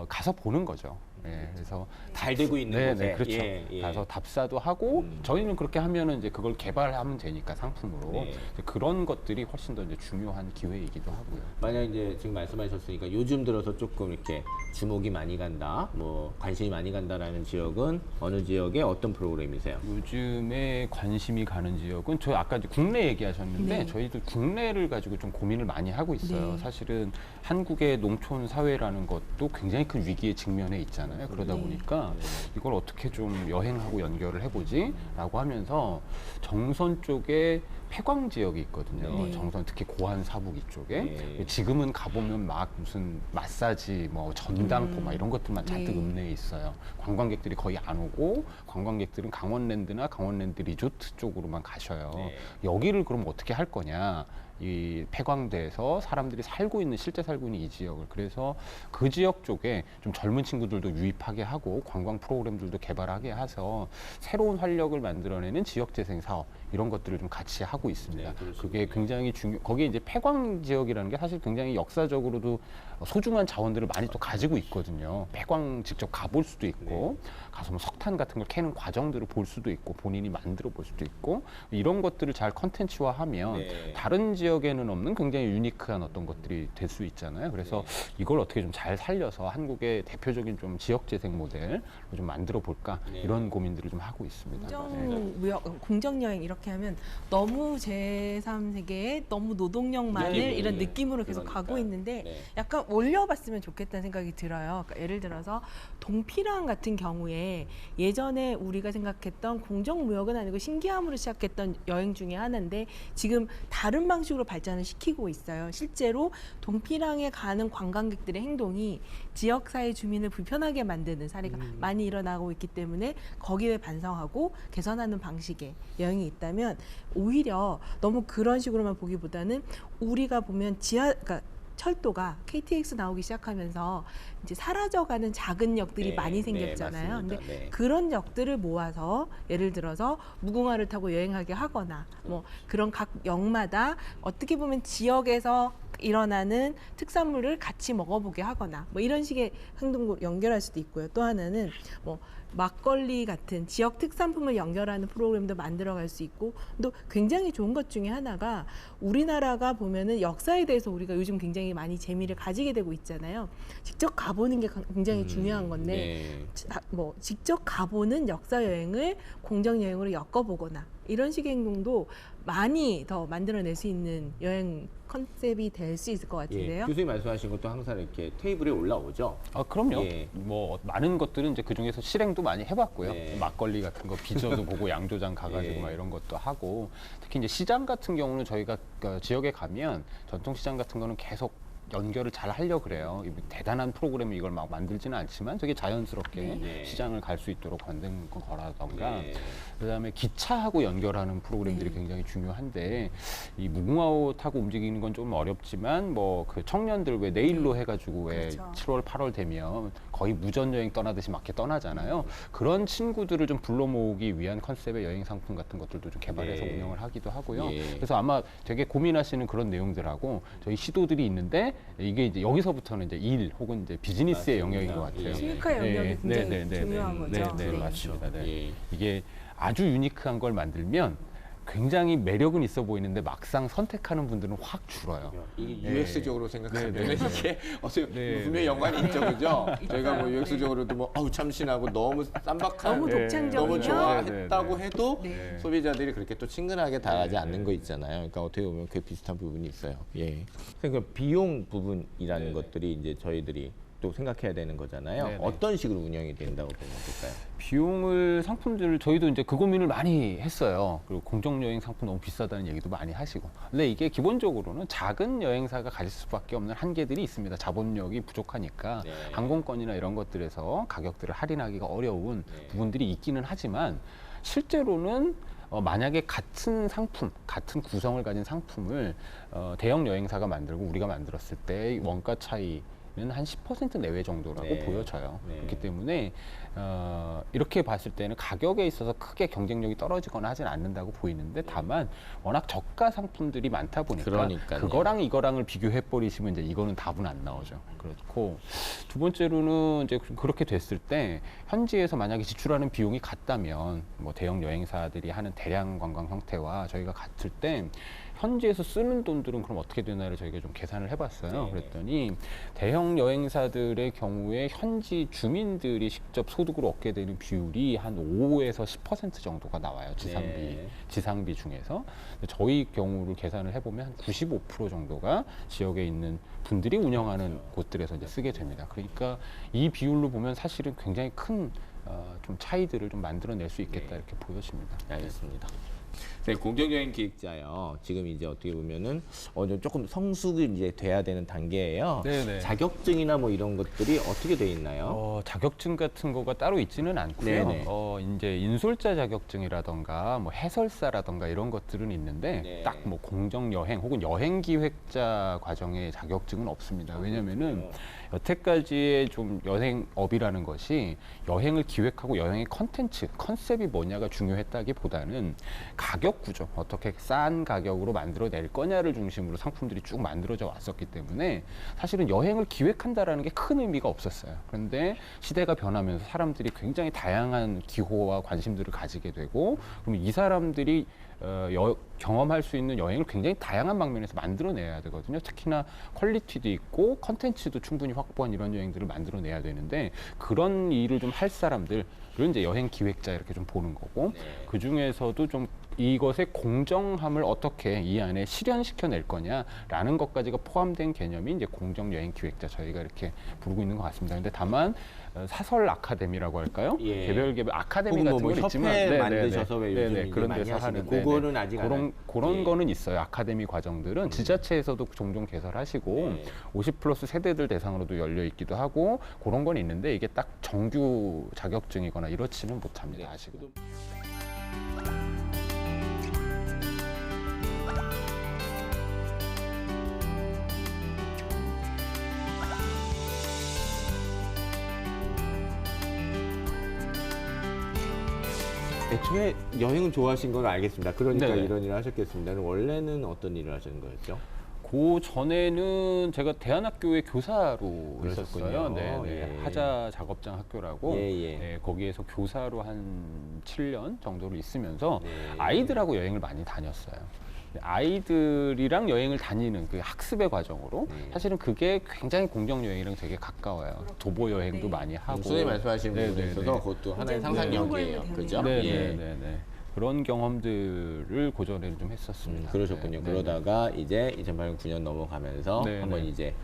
가서 보는 거죠. 예, 그래서 잘 되고 있는 곳에. 네, 그렇죠. 예, 예. 가서 답사도 하고 저희는 그렇게 하면은 이제 그걸 개발하면 되니까 상품으로 네. 이제 그런 것들이 훨씬 더 이제 중요한 기회이기도 하고요. 만약 이제 지금 말씀하셨으니까 요즘 들어서 조금 이렇게 주목이 많이 간다, 뭐 관심이 많이 간다라는 지역은 어느 지역의 어떤 프로그램이세요? 요즘에 관심이 가는 지역은 저 아까 이제 국내 얘기하셨는데 네. 저희도 국내를 가지고 좀 고민을 많이 하고 있어요. 네. 사실은 한국의 농촌 사회라는 것도 굉장히 큰 위기에 직면해 있잖아요. 그러다 네. 보니까 이걸 어떻게 좀 여행하고 연결을 해보지라고 하면서 정선 쪽에 폐광 지역이 있거든요. 네. 정선 특히 고안 사북 이쪽에 네. 지금은 가보면 막 무슨 마사지, 뭐 전당포 막 이런 것들만 잔뜩 네. 읍내에 있어요. 관광객들이 거의 안 오고 관광객들은 강원랜드나 강원랜드 리조트 쪽으로만 가셔요. 네. 여기를 그럼 어떻게 할 거냐? 이 폐광돼서 사람들이 살고 있는 실제 살고 있는 이 지역을 그래서 그 지역 쪽에 좀 젊은 친구들도 유입하게 하고 관광 프로그램들도 개발하게 해서 새로운 활력을 만들어내는 지역 재생 사업 이런 것들을 좀 같이 하고 있습니다. 네, 그렇습니다. 그게 굉장히 거기에 이제 폐광 지역이라는 게 사실 굉장히 역사적으로도 소중한 자원들을 많이 또 가지고 있거든요. 폐광 직접 가볼 수도 있고 가서 뭐 석탄 같은 걸 캐는 과정들을 볼 수도 있고 본인이 만들어 볼 수도 있고 이런 것들을 잘 컨텐츠화하면 네. 다른 지역에는 없는 굉장히 유니크한 어떤 것들이 될 수 있잖아요. 그래서 이걸 어떻게 좀 잘 살려서 한국의 대표적인 좀 지역 재생 모델을 좀 만들어 볼까 네. 이런 고민들을 좀 하고 있습니다. 네. 공정무역, 공정여행 이렇게 하면 너무 제3세계의 너무 노동력만을 느낌이, 이런 느낌으로 계속 그러니까. 가고 있는데 네. 약간 올려봤으면 좋겠다는 생각이 들어요. 그러니까 예를 들어서 동피랑 같은 경우에 예전에 우리가 생각했던 공정무역은 아니고 신기함으로 시작했던 여행 중에 하나인데 지금 다른 방식으로 발전을 시키고 있어요. 실제로 동피랑에 가는 관광객들의 행동이 지역사회 주민을 불편하게 만드는 사례가 많이 일어나고 있기 때문에 거기에 반성하고 개선하는 방식의 여행이 있다면 오히려 너무 그런 식으로만 보기보다는 우리가 보면 그러니까 철도가 KTX 나오기 시작하면서 이제 사라져가는 작은 역들이 네, 많이 네, 생겼잖아요. 맞습니다. 근데 네. 그런 역들을 모아서 예를 들어서 무궁화를 타고 여행하게 하거나 뭐 그런 각 역마다 어떻게 보면 지역에서 일어나는 특산물을 같이 먹어보게 하거나 뭐 이런 식의 행동을 연결할 수도 있고요. 또 하나는 뭐 막걸리 같은 지역 특산품을 연결하는 프로그램도 만들어갈 수 있고 또 굉장히 좋은 것 중에 하나가 우리나라가 보면은 역사에 대해서 우리가 요즘 굉장히 많이 재미를 가지게 되고 있잖아요. 직접 가보는 게 굉장히 중요한 건데 네. 뭐 직접 가보는 역사 여행을 공정 여행으로 엮어보거나 이런 식의 행동도 많이 더 만들어낼 수 있는 여행 컨셉이 될 수 있을 것 예. 같은데요. 교수님 말씀하신 것도 항상 이렇게 테이블에 올라오죠. 아, 그럼요. 예. 뭐 많은 것들은 이제 그 중에서 실행도 많이 해봤고요. 네. 막걸리 같은 거 빚어도 보고 양조장 가가지고 예. 막 이런 것도 하고 특히 이제 시장 같은 경우는 저희가 그 지역에 가면 전통 시장 같은 거는 계속 연결을 잘 하려고 그래요. 대단한 프로그램을 이걸 막 만들지는 않지만 되게 자연스럽게 네. 시장을 갈 수 있도록 만든 거라던가 네. 그다음에 기차하고 연결하는 프로그램들이 굉장히 중요한데 이 무궁화호 타고 움직이는 건 좀 어렵지만 뭐 그 청년들 왜 내일로 해가지고 왜 그렇죠. 7월 8월 되면 거의 무전 여행 떠나듯이 막 이렇게 떠나잖아요. 그런 친구들을 좀 불러 모으기 위한 컨셉의 여행 상품 같은 것들도 좀 개발해서 네. 운영을 하기도 하고요. 예. 그래서 아마 되게 고민하시는 그런 내용들하고 저희 시도들이 있는데 이게 이제 여기서부터는 이제 일 혹은 이제 비즈니스의 맞습니다. 영역인 것 같아요. 예. 수익화 영역이 굉장히 중요한 네, 거죠. 네, 네. 맞습니다. 네. 예. 이게 아주 유니크한 걸 만들면 굉장히 매력은 있어 보이는데 막상 선택하는 분들은 확 줄어요. 이게 네. UX적으로 생각하면 네, 네, 네. 이게 어떻게 네, 분명히 네. 연관이 있죠, 그죠? 저희가 뭐 UX적으로도 뭐 아우 참신하고 너무 쌈박한 너무 네. 독창적이면 너무 네, 좋아했다고 네. 해도 네. 소비자들이 그렇게 또 친근하게 다가가지 네, 않는 네. 거 있잖아요. 그러니까 어떻게 보면 그 비슷한 부분이 있어요. 예. 그러니까 비용 부분이라는 네, 네. 것들이 이제 저희들이 또 생각해야 되는 거잖아요. 네, 네. 어떤 식으로 운영이 된다고 보면 될까요? 비용을 상품들 저희도 이제 그 고민을 많이 했어요. 그리고 공정 여행 상품 너무 비싸다는 얘기도 많이 하시고. 근데 이게 기본적으로는 작은 여행사가 가질 수밖에 없는 한계들이 있습니다. 자본력이 부족하니까 네. 항공권이나 이런 것들에서 가격들을 할인하기가 어려운 네. 부분들이 있기는 하지만 실제로는 만약에 같은 상품, 같은 구성을 가진 상품을 대형 여행사가 만들고 우리가 만들었을 때 원가 차이 한 10% 내외 정도라고 네. 보여져요. 네. 그렇기 때문에 이렇게 봤을 때는 가격에 있어서 크게 경쟁력이 떨어지거나 하진 않는다고 보이는데 다만 워낙 저가 상품들이 많다 보니까 그러니까요. 그거랑 이거랑을 비교해 버리시면 이제 이거는 답은 안 나오죠. 그렇고 두 번째로는 이제 그렇게 됐을 때 현지에서 만약에 지출하는 비용이 같다면 뭐 대형 여행사들이 하는 대량 관광 형태와 저희가 같을 때 현지에서 쓰는 돈들은 그럼 어떻게 되나를 저희가 좀 계산을 해봤어요. 네. 그랬더니 대형 여행사들의 경우에 현지 주민들이 직접 소득을 얻게 되는 비율이 한 5에서 10% 정도가 나와요. 네. 지상비 중에서. 근데 저희 경우를 계산을 해보면 한 95% 정도가 지역에 있는 분들이 운영하는 곳들에서 이제 쓰게 됩니다. 그러니까 이 비율로 보면 사실은 굉장히 큰 좀 차이들을 좀 만들어낼 수 있겠다 이렇게 보여집니다. 알겠습니다. 네, 공정여행 기획자요. 지금 이제 어떻게 보면은 조금 성숙이 이제 돼야 되는 단계예요. 네네. 자격증이나 뭐 이런 것들이 어떻게 돼 있나요? 자격증 같은 거가 따로 있지는 않고요. 네네. 이제 인솔자 자격증이라던가 뭐 해설사라던가 이런 것들은 있는데 네. 딱 뭐 공정 여행 혹은 여행 기획자 과정의 자격증은 없습니다. 왜냐면은 여태까지의 좀 여행업이라는 것이 여행을 기획하고 여행의 컨셉이 뭐냐가 중요했다기보다는 가격 구조, 어떻게 싼 가격으로 만들어낼 거냐를 중심으로 상품들이 쭉 만들어져 왔었기 때문에 사실은 여행을 기획한다라는 게 큰 의미가 없었어요. 그런데 시대가 변하면서 사람들이 굉장히 다양한 기호와 관심들을 가지게 되고 그러면 이 사람들이 경험할 수 있는 여행을 굉장히 다양한 방면에서 만들어내야 되거든요. 특히나 퀄리티도 있고 컨텐츠도 충분히 확보한 이런 여행들을 만들어내야 되는데 그런 일을 좀 할 사람들을 이제 여행 기획자 이렇게 좀 보는 거고 그 중에서도 좀 이것의 공정함을 어떻게 이 안에 실현시켜낼 거냐라는 것까지가 포함된 개념이 이제 공정 여행 기획자 저희가 이렇게 부르고 있는 것 같습니다. 근데 다만 사설 아카데미라고 할까요? 예. 개별 아카데미 혹은 같은 뭐 건 있지만 협회 만드셔서 왜 요즘 이제 그런 많이 데서 하시는 하는데 그거는 아직 안 그런 예. 거는 있어요. 아카데미 과정들은 지자체에서도 종종 개설하시고 네. 50+ 세대들 대상으로도 열려 있기도 하고 그런 건 있는데 이게 딱 정규 자격증이거나 이렇지는 못합니다. 아직은. 애초에 여행은 좋아하신 건 알겠습니다. 그러니까 네네. 이런 일을 하셨겠습니다. 원래는 어떤 일을 하시는 거였죠? 그 전에는 제가 대안학교의 교사로 그러셨군요. 있었어요. 네, 네. 예. 하자 작업장 학교라고 예, 예. 네, 거기에서 교사로 한 7년 정도를 있으면서 네. 아이들하고 여행을 많이 다녔어요. 아이들이랑 여행을 다니는 그 학습의 과정으로 사실은 그게 굉장히 공정 여행이랑 되게 가까워요. 도보 여행도 네. 많이 하고. 선생님 말씀하시는 네, 부분에 네, 있어서 네. 그것도 하나의 굉장히 상상력이에요. 공부하는 그죠? 네, 예. 네, 네, 네. 그런 경험들을 고전에 좀 했었습니다. 그러셨군요. 네, 네, 그러다가 이제 2008년 9년 넘어가면서 네, 한번 네. 이제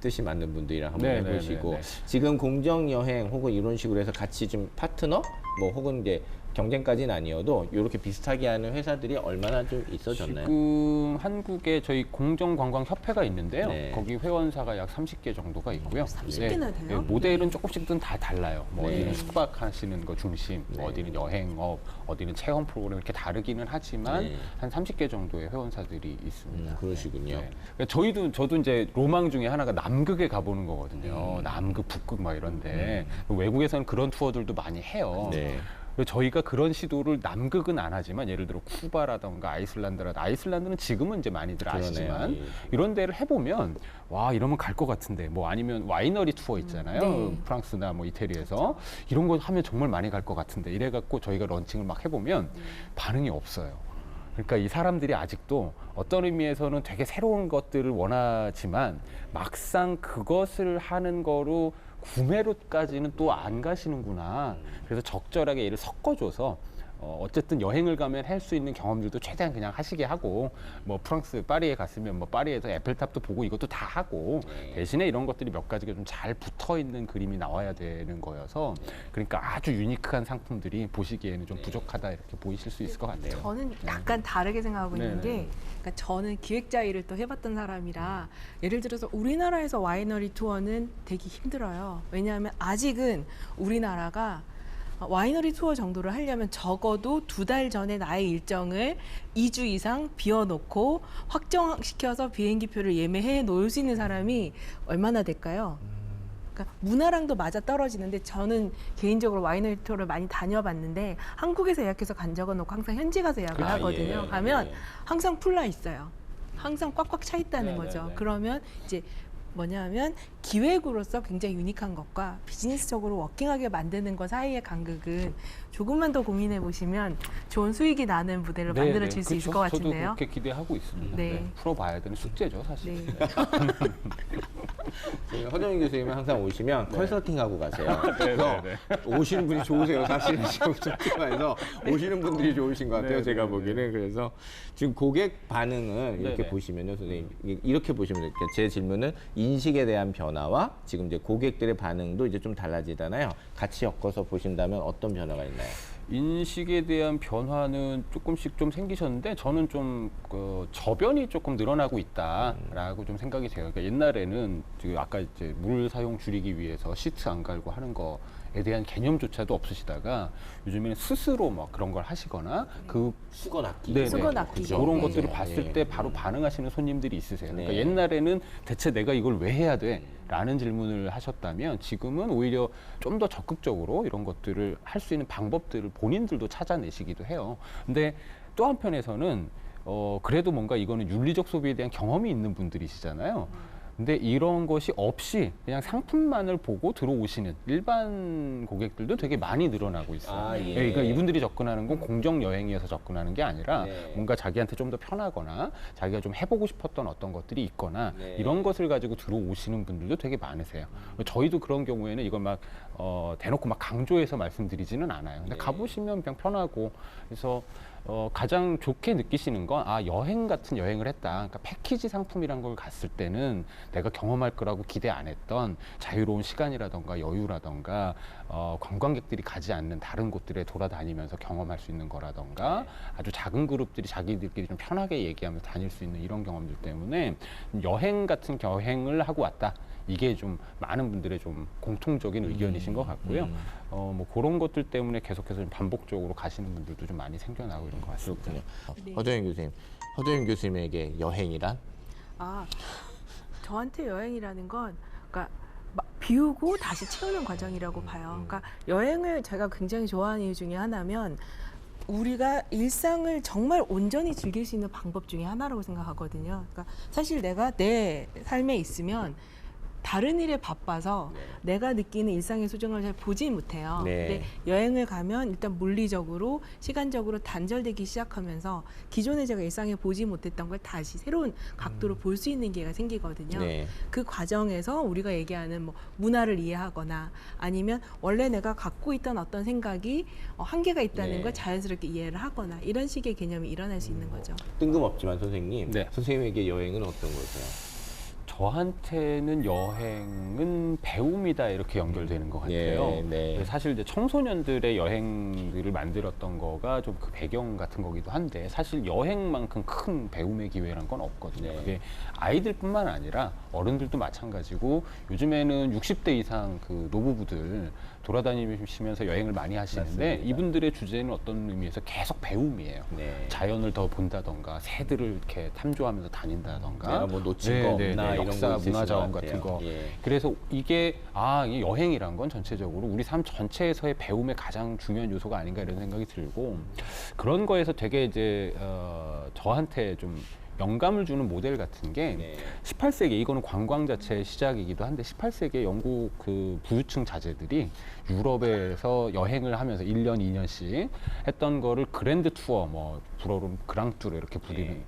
뜻이 맞는 분들이랑 한번 네, 네, 해보시고 네, 네. 지금 공정 여행 혹은 이런 식으로 해서 같이 좀 파트너 뭐 혹은 이제 경쟁까지는 아니어도 이렇게 비슷하게 하는 회사들이 얼마나 좀 있어졌나요? 지금 한국에 저희 공정관광협회가 있는데요. 네. 거기 회원사가 약 30개 정도가 있고요. 30개나 돼요? 모델은 조금씩은 다 달라요. 뭐 네. 어디는 숙박하시는 거 중심, 네. 어디는 여행업, 어디는 체험 프로그램 이렇게 다르기는 하지만 네. 한 30개 정도의 회원사들이 있습니다. 그러시군요. 네. 그러니까 저도 이제 로망 중에 하나가 남극에 가보는 거거든요. 남극, 북극 막 이런데 외국에서는 그런 투어들도 많이 해요. 네. 그래서 저희가 그런 시도를 남극은 안 하지만 예를 들어 쿠바라던가 아이슬란드는 지금은 이제 많이들 아시지만 그러네요. 예. 이런 데를 해보면 와 이러면 갈 것 같은데 뭐 아니면 와이너리 투어 있잖아요. 네. 프랑스나 뭐 이태리에서 이런 거 하면 정말 많이 갈 것 같은데 이래갖고 저희가 런칭을 막 해보면 반응이 없어요. 그러니까 이 사람들이 아직도 어떤 의미에서는 되게 새로운 것들을 원하지만 막상 그것을 하는 거로 구매로까지는 또 안 가시는구나. 그래서 적절하게 얘를 섞어줘서 어쨌든 여행을 가면 할 수 있는 경험들도 최대한 그냥 하시게 하고 뭐 프랑스 파리에 갔으면 뭐 파리에서 에펠탑도 보고 이것도 다 하고 대신에 이런 것들이 몇 가지가 좀 잘 붙어 있는 그림이 나와야 되는 거여서 그러니까 아주 유니크한 상품들이 보시기에는 좀 부족하다 이렇게 보이실 수 있을 것 같아요. 저는 약간 다르게 생각하고 있는 네네. 게 그러니까 저는 기획자 일을 또 해봤던 사람이라 예를 들어서 우리나라에서 와이너리 투어는 되게 힘들어요. 왜냐하면 아직은 우리나라가 와이너리 투어 정도를 하려면 적어도 2달 전에 나의 일정을 2주 이상 비워놓고 확정시켜서 비행기표를 예매해 놓을 수 있는 사람이 얼마나 될까요? 그러니까 문화랑도 맞아 떨어지는데 저는 개인적으로 와이너리 투어를 많이 다녀봤는데 한국에서 예약해서 간 적은 없고 항상 현지 가서 예약을 하거든요. 예. 가면 예. 항상 풀나 있어요. 항상 꽉꽉 차 있다는 네, 거죠. 네, 네. 그러면 이제 뭐냐면 기획으로서 굉장히 유니크한 것과 비즈니스적으로 워킹하게 만드는 것 사이의 간극은 조금만 더 고민해 보시면 좋은 수익이 나는 무대를 만들어 질 수 있을 것 저도 같은데요. 그렇게 기대하고 있습니다. 네. 네. 풀어봐야 되는 숙제죠, 사실. 네. 허정인 교수님은 항상 오시면 컨설팅하고 가세요. 네, 그래서 오시는 분이 좋으세요. 사실은 지금 해서 오시는 분들이 좋으신 것 같아요. 네, 제가 네, 보기에는. 그래서 지금 고객 반응을 이렇게 네, 네. 보시면요, 선생님 이렇게 보시면 돼요. 제 질문은 인식에 대한 변화와 지금 이제 고객들의 반응도 이제 좀 달라지잖아요. 같이 엮어서 보신다면 어떤 변화가 있나요? 인식에 대한 변화는 조금씩 좀 생기셨는데 저는 좀 저변이 조금 늘어나고 있다라고 좀 생각이 돼요. 그러니까 옛날에는 아까 이제 물 사용 줄이기 위해서 시트 안 갈고 하는 거에 대한 개념조차도 없으시다가 요즘에는 스스로 막 그런 걸 하시거나 그 수건 아끼기. 네네. 수건 아끼기. 그죠. 그런 네. 것들을 네. 봤을 때 바로 반응하시는 손님들이 있으세요. 그러니까 네. 옛날에는 대체 내가 이걸 왜 해야 돼? 라는 질문을 하셨다면 지금은 오히려 좀 더 적극적으로 이런 것들을 할 수 있는 방법들을 본인들도 찾아내시기도 해요. 근데 또 한편에서는 그래도 뭔가 이거는 윤리적 소비에 대한 경험이 있는 분들이시잖아요. 근데 이런 것이 없이 그냥 상품만을 보고 들어오시는 일반 고객들도 되게 많이 늘어나고 있어요. 아, 예. 그러니까 이분들이 접근하는 건 공정 여행이어서 접근하는 게 아니라 네. 뭔가 자기한테 좀 더 편하거나 자기가 좀 해보고 싶었던 어떤 것들이 있거나 네. 이런 것을 가지고 들어오시는 분들도 되게 많으세요. 저희도 그런 경우에는 이걸 막 대놓고 막 강조해서 말씀드리지는 않아요. 근데 네. 가보시면 그냥 편하고 그래서 가장 좋게 느끼시는 건 여행 같은 여행을 했다. 그러니까 패키지 상품이란 걸 갔을 때는 내가 경험할 거라고 기대 안 했던 자유로운 시간이라던가 여유라던가 관광객들이 가지 않는 다른 곳들에 돌아다니면서 경험할 수 있는 거라던가 아주 작은 그룹들이 자기들끼리 좀 편하게 얘기하면서 다닐 수 있는 이런 경험들 때문에 여행 같은 여행을 하고 왔다. 이게 좀 많은 분들의 좀 공통적인 의견이신 것 같고요. 뭐 그런 것들 때문에 계속해서 좀 반복적으로 가시는 분들도 좀 많이 생겨나고 이런 것 같습니다. 그렇군요. 네. 허정인 교수님, 허정인 교수님에게 여행이란? 저한테 여행이라는 건 그러니까 막 비우고 다시 채우는 과정이라고 봐요. 그러니까 여행을 제가 굉장히 좋아하는 이유 중에 하나면 우리가 일상을 정말 온전히 즐길 수 있는 방법 중에 하나라고 생각하거든요. 그러니까 사실 내가 내 삶에 있으면 다른 일에 바빠서 내가 느끼는 일상의 소중함을 잘 보지 못해요. 네. 근데 여행을 가면 일단 물리적으로, 시간적으로 단절되기 시작하면서 기존에 제가 일상에 보지 못했던 걸 다시 새로운 각도로 볼 수 있는 기회가 생기거든요. 네. 그 과정에서 우리가 얘기하는 뭐 문화를 이해하거나 아니면 원래 내가 갖고 있던 어떤 생각이 한계가 있다는 네. 걸 자연스럽게 이해를 하거나 이런 식의 개념이 일어날 수 있는 거죠. 뜬금없지만 선생님, 네. 선생님에게 여행은 어떤 걸까요? 저한테는 여행은 배움이다 이렇게 연결되는 것 같아요. 네. 사실 이제 청소년들의 여행들을 만들었던 거가 좀 그 배경 같은 거기도 한데 사실 여행만큼 큰 배움의 기회란 건 없거든요. 네. 그게 아이들뿐만 아니라 어른들도 마찬가지고 요즘에는 60대 이상 그 노부부들 돌아다니시면서 여행을 많이 하시는데 맞습니다. 이분들의 주제는 어떤 의미에서 계속 배움이에요. 네. 자연을 더 본다던가 새들을 이렇게 탐조하면서 다닌다던가 내가 뭐 놓친 거 없나 이런 역사 거 있으신 문화자원 것 같은 같아요. 거. 예. 그래서 이게 이 여행이란 건 전체적으로 우리 삶 전체에서의 배움의 가장 중요한 요소가 아닌가 이런 생각이 들고 그런 거에서 되게 이제 저한테 좀 영감을 주는 모델 같은 게 네. 18세기 이거는 관광 자체의 시작이기도 한데 18세기에 영국 그 부유층 자제들이 유럽에서 여행을 하면서 1년, 2년씩 했던 거를 그랜드 투어, 뭐 불어로 그랑투르 이렇게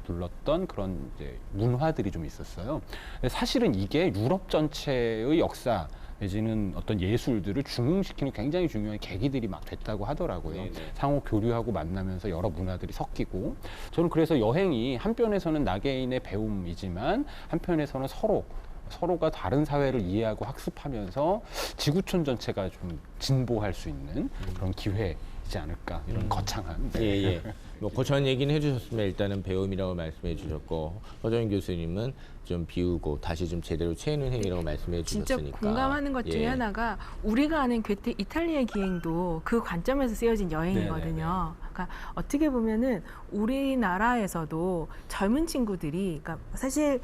불렀던 그런 이제 문화들이 좀 있었어요. 근데 사실은 이게 유럽 전체의 역사 내지는 어떤 예술들을 중흥시키는 굉장히 중요한 계기들이 막 됐다고 하더라고요. 네네. 상호 교류하고 만나면서 여러 문화들이 섞이고 저는 그래서 여행이 한편에서는 나개인의 배움이지만 한편에서는 서로가 다른 사회를 이해하고 학습하면서 지구촌 전체가 좀 진보할 수 있는 그런 기회이지 않을까 이런 거창한 예. 뭐 거창한 얘기는 해주셨으면 일단은 배움이라고 말씀해 주셨고 허정인 교수님은 좀 비우고 다시 좀 제대로 채우는 행위라고 말씀해 진짜 주셨으니까 공감하는 것 중에 예. 하나가 우리가 아는 괴테 이탈리아 기행도 그 관점에서 쓰여진 여행이거든요. 그러니까 어떻게 보면은 우리나라에서도 젊은 친구들이 그러니까 사실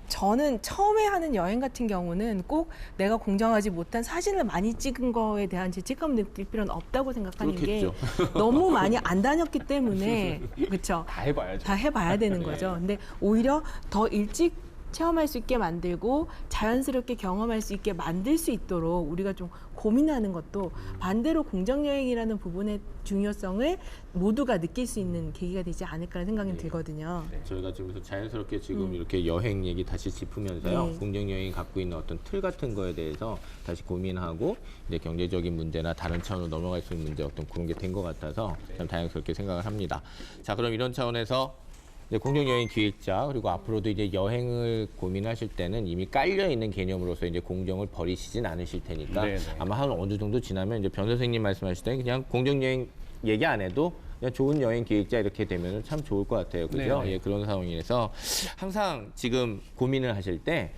저는 처음에 하는 여행 같은 경우는 꼭 내가 공정하지 못한 사진을 많이 찍은 거에 대한 죄책감 느낄 필요는 없다고 생각하는 그렇겠죠. 게 너무 많이 안 다녔기 때문에 그렇죠. 다 해봐야죠. 다 해봐야 되는 거죠. 근데 오히려 더 일찍 체험할 수 있게 만들고 자연스럽게 경험할 수 있게 만들 수 있도록 우리가 좀 고민하는 것도 반대로 공정여행이라는 부분의 중요성을 모두가 느낄 수 있는 계기가 되지 않을까라는 생각이 들거든요. 저희가 지금부터 자연스럽게 지금 이렇게 여행 얘기 다시 짚으면서요. 네. 공정여행이 갖고 있는 어떤 틀 같은 거에 대해서 다시 고민하고 이제 경제적인 문제나 다른 차원으로 넘어갈 수 있는 문제 어떤 그런 게 된 것 같아서 참 다양스럽게 생각을 합니다. 자, 그럼 이런 차원에서 이제 공정여행 기획자 그리고 앞으로도 이제 여행을 고민하실 때는 이미 깔려 있는 개념으로서 이제 공정을 버리시진 않으실 테니까 네네. 아마 한 어느 정도 지나면 이제 변 선생님 말씀하실 때 그냥 공정여행 얘기 안 해도 그냥 좋은 여행 기획자 이렇게 되면 참 좋을 것 같아요. 그죠? 네네. 예, 그런 상황에서 항상 지금 고민을 하실 때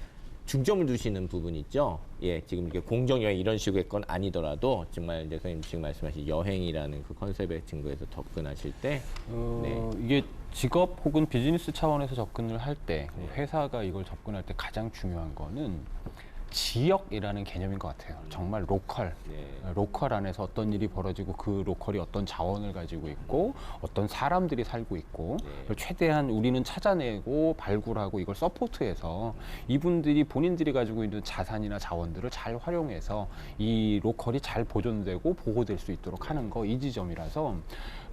중점을 두시는 부분 있죠. 예, 지금 이렇게 공정여행 이런 식의 건 아니더라도 정말 이제 선생님 지금 말씀하신 여행이라는 그 컨셉의 증거에서 접근하실 때 네. 이게 직업 혹은 비즈니스 차원에서 접근을 할 때 회사가 이걸 접근할 때 가장 중요한 거는 지역이라는 개념인 것 같아요. 정말 로컬. 네. 로컬 안에서 어떤 일이 벌어지고 그 로컬이 어떤 자원을 가지고 있고 어떤 사람들이 살고 있고 그걸 최대한 우리는 찾아내고 발굴하고 이걸 서포트해서 이분들이 본인들이 가지고 있는 자산이나 자원들을 잘 활용해서 이 로컬이 잘 보존되고 보호될 수 있도록 하는 거 이 지점이라서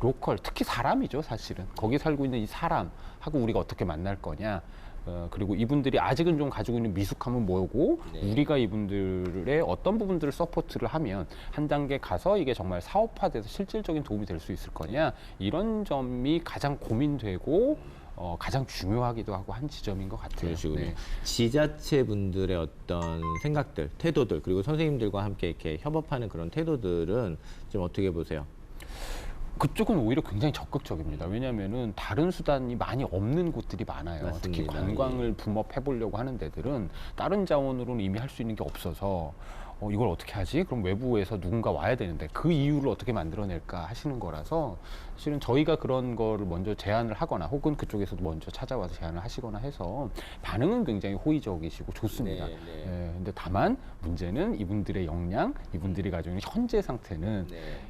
로컬 특히 사람이죠 사실은 거기 살고 있는 이 사람하고 우리가 어떻게 만날 거냐 그리고 이분들이 아직은 좀 가지고 있는 미숙함은 뭐고 우리가 이분들의 어떤 부분들을 서포트를 하면 한 단계 가서 이게 정말 사업화돼서 실질적인 도움이 될 수 있을 거냐 이런 점이 가장 고민되고 가장 중요하기도 하고 한 지점인 것 같아요. 그러시군요. 네. 지자체 분들의 어떤 생각들, 태도들 그리고 선생님들과 함께 이렇게 협업하는 그런 태도들은 좀 어떻게 보세요? 그쪽은 오히려 굉장히 적극적입니다. 왜냐하면은 다른 수단이 많이 없는 곳들이 많아요. 맞습니다. 특히 관광을 붐업해 보려고 하는 데들은 다른 자원으로는 이미 할 수 있는 게 없어서 이걸 어떻게 하지? 그럼 외부에서 누군가 와야 되는데 그 이유를 어떻게 만들어낼까 하시는 거라서 실은 저희가 그런 거를 먼저 제안을 하거나 혹은 그쪽에서도 먼저 찾아와서 제안을 하시거나 해서 반응은 굉장히 호의적이시고 좋습니다. 네. 예, 근데 다만 문제는 이분들의 역량, 이분들이 가지고 있는 현재 상태는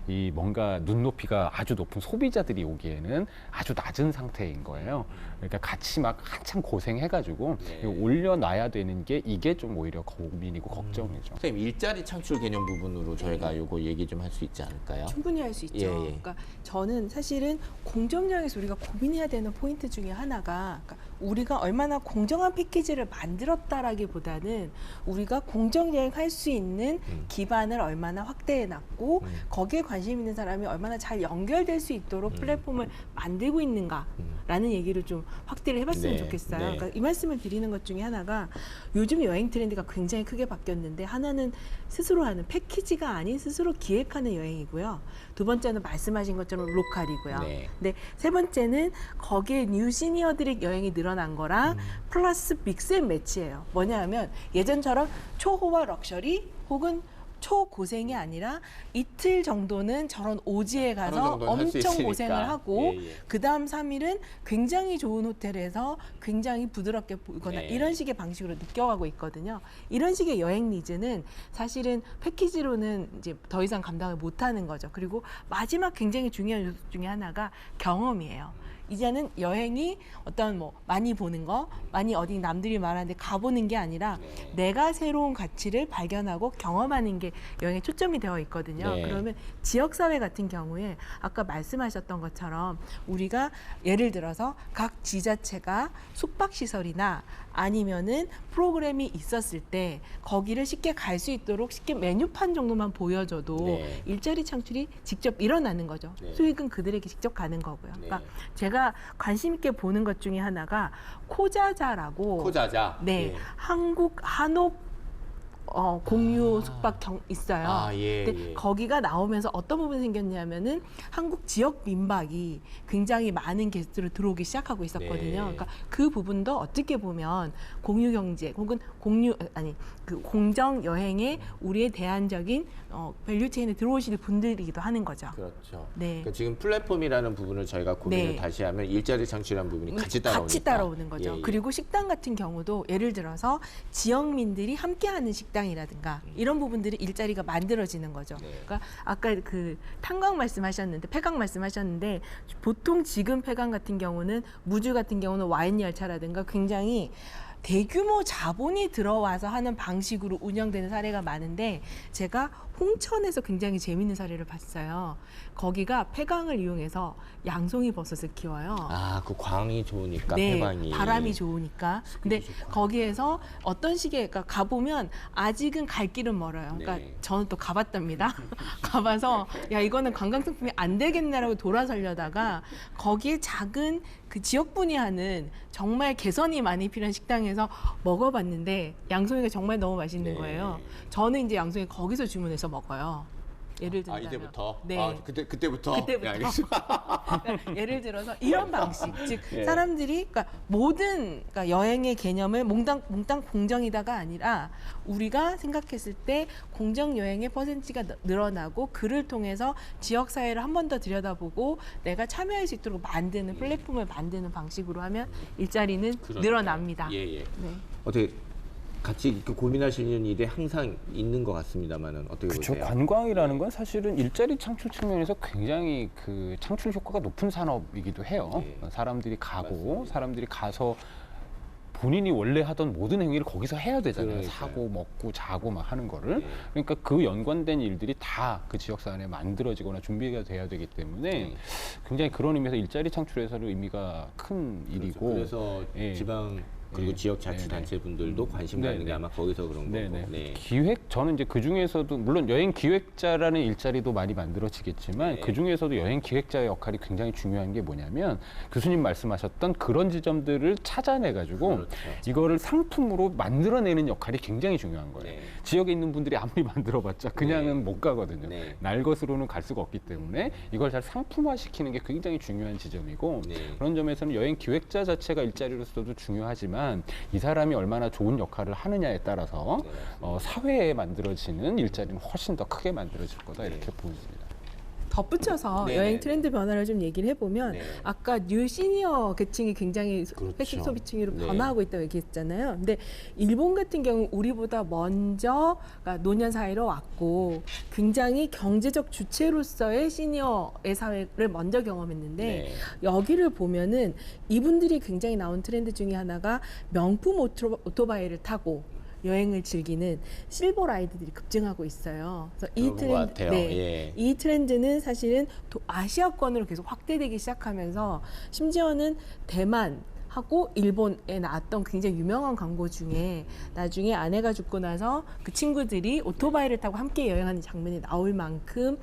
이 뭔가 눈높이가 아주 높은 소비자들이 오기에는 아주 낮은 상태인 거예요. 그러니까 같이 막 한참 고생해가지고 이거 올려놔야 되는 게 이게 좀 오히려 고민이고 걱정이죠. 선생님 일자리 창출 개념 부분으로 저희가 요거 얘기 좀 할 수 있지 않을까요? 충분히 할 수 있죠. 예, 예. 그러니까 저는 사실은 공정여행에서 우리가 고민해야 되는 포인트 중에 하나가 그러니까 우리가 얼마나 공정한 패키지를 만들었다라기보다는 우리가 공정 여행할 수 있는 기반을 얼마나 확대해 놨고 거기에 관심 있는 사람이 얼마나 잘 연결될 수 있도록 플랫폼을 만들고 있는가라는 얘기를 좀 확대를 해봤으면 네, 좋겠어요. 네. 그러니까 이 말씀을 드리는 것 중에 하나가 요즘 여행 트렌드가 굉장히 크게 바뀌었는데 하나는 스스로 하는 패키지가 아닌 스스로 기획하는 여행이고요. 두 번째는 말씀하신 것처럼 로컬이고요. 네. 근데 세 번째는 거기에 뉴 시니어들의 여행이 늘어난 거랑 플러스 믹스앤 매치예요. 뭐냐 하면 예전처럼 초호화 럭셔리 혹은 초고생이 아니라 이틀 정도는 저런 오지에 하루 가서 정도는 할수 엄청 있으니까. 고생을 하고 예, 예. 그다음 3일은 굉장히 좋은 호텔에서 굉장히 부드럽게 보거나 네. 이런 식의 방식으로 느껴가고 있거든요. 이런 식의 여행 니즈는 사실은 패키지로는 이제 더 이상 감당을 못하는 거죠. 그리고 마지막 굉장히 중요한 요소 중에 하나가 경험이에요. 이제는 여행이 어떤 뭐 많이 보는 거, 많이 어디 남들이 말하는데 가보는 게 아니라 네. 내가 새로운 가치를 발견하고 경험하는 게 여행에 초점이 되어 있거든요. 네. 그러면 지역사회 같은 경우에 아까 말씀하셨던 것처럼 우리가 예를 들어서 각 지자체가 숙박시설이나 아니면은 프로그램이 있었을 때 거기를 쉽게 갈 수 있도록 쉽게 메뉴판 정도만 보여줘도 네. 일자리 창출이 직접 일어나는 거죠. 네. 수익은 그들에게 직접 가는 거고요. 네. 그러니까 제가 관심 있게 보는 것 중에 하나가 코자자라고 코자자. 네, 예. 한국 한옥 공유 숙박 있어요. 아, 예, 근데 예. 거기가 나오면서 어떤 부분이 생겼냐면은 한국 지역 민박이 굉장히 많은 게스트로 들어오기 시작하고 있었거든요. 네. 그러니까 그 부분도 어떻게 보면 공유 경제 혹은 그 공정 여행에 우리의 대안적인 밸류 체인에 들어오실 분들이기도 하는 거죠. 그렇죠. 네. 그러니까 지금 플랫폼이라는 부분을 저희가 고민을 네. 다시 하면 일자리 창출이라는 부분이 같이 따라오니까. 같이 따라오는 거죠. 예, 예. 그리고 식당 같은 경우도 예를 들어서 지역민들이 함께하는 식당이라든가 이런 부분들이 일자리가 만들어지는 거죠. 네. 그러니까 아까 그 탄광 말씀하셨는데 폐강 말씀하셨는데 보통 지금 폐강 같은 경우는 무주 같은 경우는 와인 열차라든가 굉장히 대규모 자본이 들어와서 하는 방식으로 운영되는 사례가 많은데 제가 홍천에서 굉장히 재밌는 사례를 봤어요. 거기가 폐강을 이용해서 양송이 버섯을 키워요. 아, 그 광이 좋으니까 네, 폐광이. 바람이 좋으니까. 근데 거기에서 어떤 식의, 그러니까 가보면 아직은 갈 길은 멀어요. 그러니까 네. 저는 또 가봤답니다. 가봐서 야 이거는 관광상품이 안 되겠네라고 돌아서려다가 거기에 작은 그 지역분이 하는 정말 개선이 많이 필요한 식당에서 먹어봤는데 양송이가 정말 너무 맛있는 네. 거예요. 저는 이제 양송이 거기서 주문해서 먹어요. 예를 들면 이제부터? 네. 아, 그때부터? 그때부터. 네, 알겠습니다. 그러니까 예를 들어서 이런 방식, 즉 예. 사람들이 그러니까 모든 그러니까 여행의 개념을 몽땅 공정이다가 아니라 우리가 생각했을 때 공정 여행의 퍼센티지가 늘어나고 그를 통해서 지역 사회를 한 번 더 들여다보고 내가 참여할 수 있도록 만드는 플랫폼을 만드는 방식으로 하면 일자리는 그러니까요. 늘어납니다. 예, 예. 네. 어떻게 같이 이렇게 고민하시는 일이 항상 있는 것 같습니다만은 어떻게 그렇죠. 보세요? 관광이라는 건 사실은 일자리 창출 측면에서 굉장히 그 창출 효과가 높은 산업이기도 해요. 네. 사람들이 가고 맞습니다. 사람들이 가서 본인이 원래 하던 모든 행위를 거기서 해야 되잖아요. 그러니까요. 사고, 먹고, 자고 막 하는 거를. 네. 그러니까 그 연관된 일들이 다 그 지역사 안에 만들어지거나 준비가 돼야 되기 때문에 네. 굉장히 그런 의미에서 일자리 창출에서는 의미가 큰 일이고. 그래서 예. 지방 그리고 예. 지역 자치단체 분들도 관심 갖는 게 네네. 아마 거기서 그런 거고. 네네. 네. 기획 저는 이제 그 중에서도 물론 여행 기획자라는 일자리도 많이 만들어지겠지만 네. 그 중에서도 여행 기획자의 역할이 굉장히 중요한 게 뭐냐면 교수님 말씀하셨던 그런 지점들을 찾아내 가지고 그렇죠. 이거를 상품으로 만들어내는 역할이 굉장히 중요한 거예요. 네. 지역에 있는 분들이 아무리 만들어봤자 그냥은 네. 못 가거든요. 네. 날 것으로는 갈 수가 없기 때문에 이걸 잘 상품화시키는 게 굉장히 중요한 지점이고 네. 그런 점에서는 여행 기획자 자체가 일자리로서도 중요하지만 이 사람이 얼마나 좋은 역할을 하느냐에 따라서 네, 사회에 만들어지는 일자리는 훨씬 더 크게 만들어질 거다 이렇게 보입니다. 덧붙여서 네네. 여행 트렌드 변화를 좀 얘기를 해보면 네. 아까 뉴 시니어 계층이 굉장히 그렇죠. 패식 소비층으로 네. 변화하고 있다고 얘기했잖아요. 근데 일본 같은 경우 우리보다 먼저 그러니까 노년 사회로 왔고 굉장히 경제적 주체로서의 시니어의 사회를 먼저 경험했는데 네. 여기를 보면은 이분들이 굉장히 나온 트렌드 중에 하나가 명품 오토바이를 타고 여행을 즐기는 실버 라이드들이 급증하고 있어요. 그래서 이 그런 것 같아요. 네, 예. 이 트렌드는 사실은 아시아권으로 계속 확대되기 시작하면서 심지어는 대만, 하고 일본에 나왔던 굉장히 유명한 광고 중에 나중에 아내가 죽고 나서 그 친구들이 오토바이를 타고 함께 여행하는 장면이 나올 만큼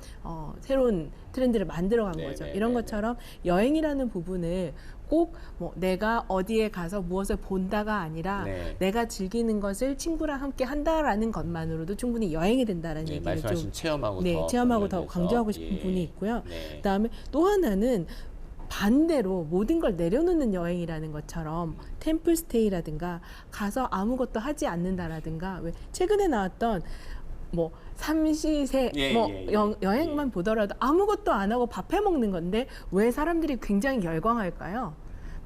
새로운 트렌드를 만들어간 거죠. 이런 것처럼 여행이라는 부분을 꼭 뭐 내가 어디에 가서 무엇을 본다가 아니라 내가 즐기는 것을 친구랑 함께 한다라는 것만으로도 충분히 여행이 된다라는 얘기를 말씀하신 좀 체험하고 체험하고 더 강조하고 싶은 부분이 있고요. 그다음에 또 하나는 반대로 모든 걸 내려놓는 여행이라는 것처럼 템플스테이라든가 가서 아무것도 하지 않는다라든가 왜 최근에 나왔던 뭐 삼시세 여행만 보더라도 아무것도 안 하고 밥 해 먹는 건데 왜 사람들이 굉장히 열광할까요?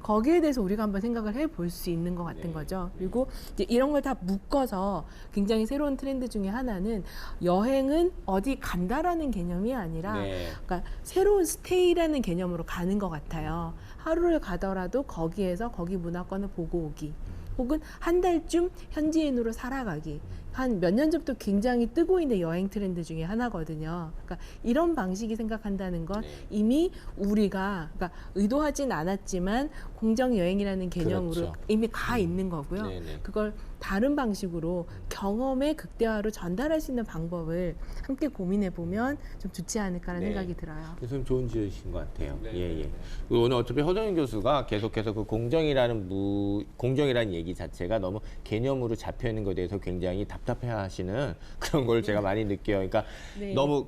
거기에 대해서 우리가 한번 생각을 해볼 수 있는 것 같은 거죠. 그리고 이제 이런 걸 다 묶어서 굉장히 새로운 트렌드 중에 하나는 여행은 어디 간다라는 개념이 아니라 그러니까 새로운 스테이라는 개념으로 가는 것 같아요. 하루를 가더라도 거기에서 거기 문화권을 보고 오기. 혹은 한 달쯤 현지인으로 살아가기. 한 몇 년 전부터 굉장히 뜨고 있는 여행 트렌드 중에 하나거든요. 그러니까 이런 방식이 생각한다는 건 이미 우리가 그러니까 의도하진 않았지만 공정 여행이라는 개념으로 이미 가 있는 거고요. 그걸 다른 방식으로 경험의 극대화로 전달할 수 있는 방법을 함께 고민해 보면 좀 좋지 않을까라는 생각이 들어요. 교수님 좋은 지으신 것 같아요. 오늘 어차피 허정인 교수가 계속해서 그 공정이라는 얘기 자체가 너무 개념으로 잡혀 있는 것에 대해서 굉장히 답답해하시는 그런 걸 제가 많이 느껴요. 그러니까 너무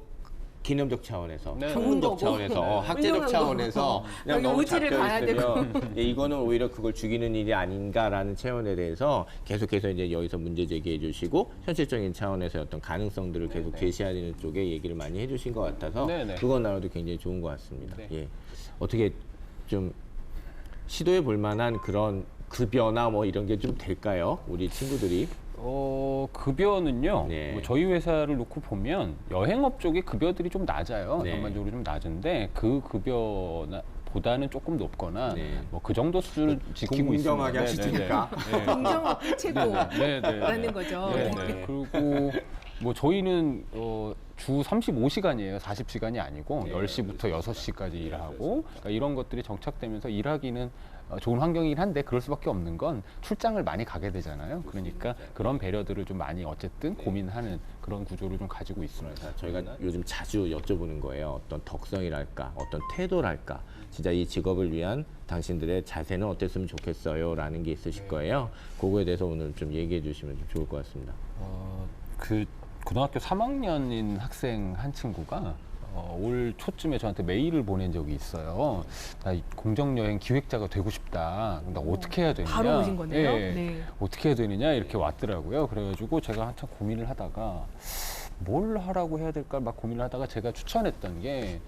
개념적 차원에서, 학문적 차원에서, 학제적 차원에서 그냥 너무 잡혀 있으면 이거는 오히려 그걸 죽이는 일이 아닌가라는 차원에 대해서 계속해서 이제 여기서 문제 제기해 주시고 현실적인 차원에서 어떤 가능성들을 계속 제시하는 쪽에 얘기를 많이 해주신 것 같아서 그건 나와도 굉장히 좋은 것 같습니다. 어떻게 좀 시도해 볼 만한 그런 급여나 뭐 이런 게 좀 될까요? 우리 친구들이. 급여는요. 뭐 저희 회사를 놓고 보면 여행업 쪽의 급여들이 좀 낮아요. 전반적으로 좀 낮은데 그 급여보다는 조금 높거나 뭐 그 정도 수준을 지키고 있습니다. 공정하게 하시니까. 공정업 최고라는 거죠. 그리고 뭐 저희는 주 35시간이에요. 40시간이 아니고 10시부터 6시까지 일하고 그러니까 이런 것들이 정착되면서 일하기는 좋은 환경이긴 한데 그럴 수밖에 없는 건 출장을 많이 가게 되잖아요. 그러니까 그런 배려들을 좀 많이 어쨌든 고민하는 그런 구조를 좀 가지고 있습니다. 저희가 요즘 자주 여쭤보는 거예요. 어떤 덕성이랄까, 어떤 태도랄까. 진짜 이 직업을 위한 당신들의 자세는 어땠으면 좋겠어요? 라는 게 있으실 거예요. 그거에 대해서 오늘 좀 얘기해 주시면 좀 좋을 것 같습니다. 고등학교 3학년인 학생 한 친구가 올 초쯤에 저한테 메일을 보낸 적이 있어요. 나 공정여행 기획자가 되고 싶다. 나 어떻게 해야 되느냐. 바로 오신 거네요. 어떻게 해야 되느냐 이렇게 왔더라고요. 그래가지고 제가 한참 고민을 하다가 뭘 하라고 해야 될까 막 고민을 하다가 제가 추천했던 게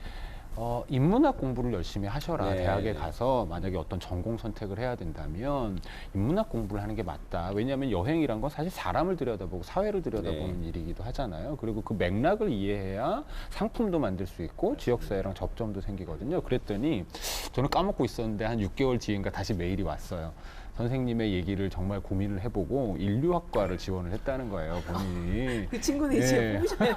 인문학 공부를 열심히 하셔라. 대학에 가서 만약에 어떤 전공 선택을 해야 된다면 인문학 공부를 하는 게 맞다. 왜냐하면 여행이란 건 사실 사람을 들여다보고 사회를 들여다보는 일이기도 하잖아요. 그리고 그 맥락을 이해해야 상품도 만들 수 있고 지역사회랑 접점도 생기거든요. 그랬더니 저는 까먹고 있었는데 한 6개월 뒤인가 다시 메일이 왔어요. 선생님의 얘기를 정말 고민을 해보고 인류학과를 지원을 했다는 거예요, 본인이. 그 친구는 이제 뽑으셔야 돼요.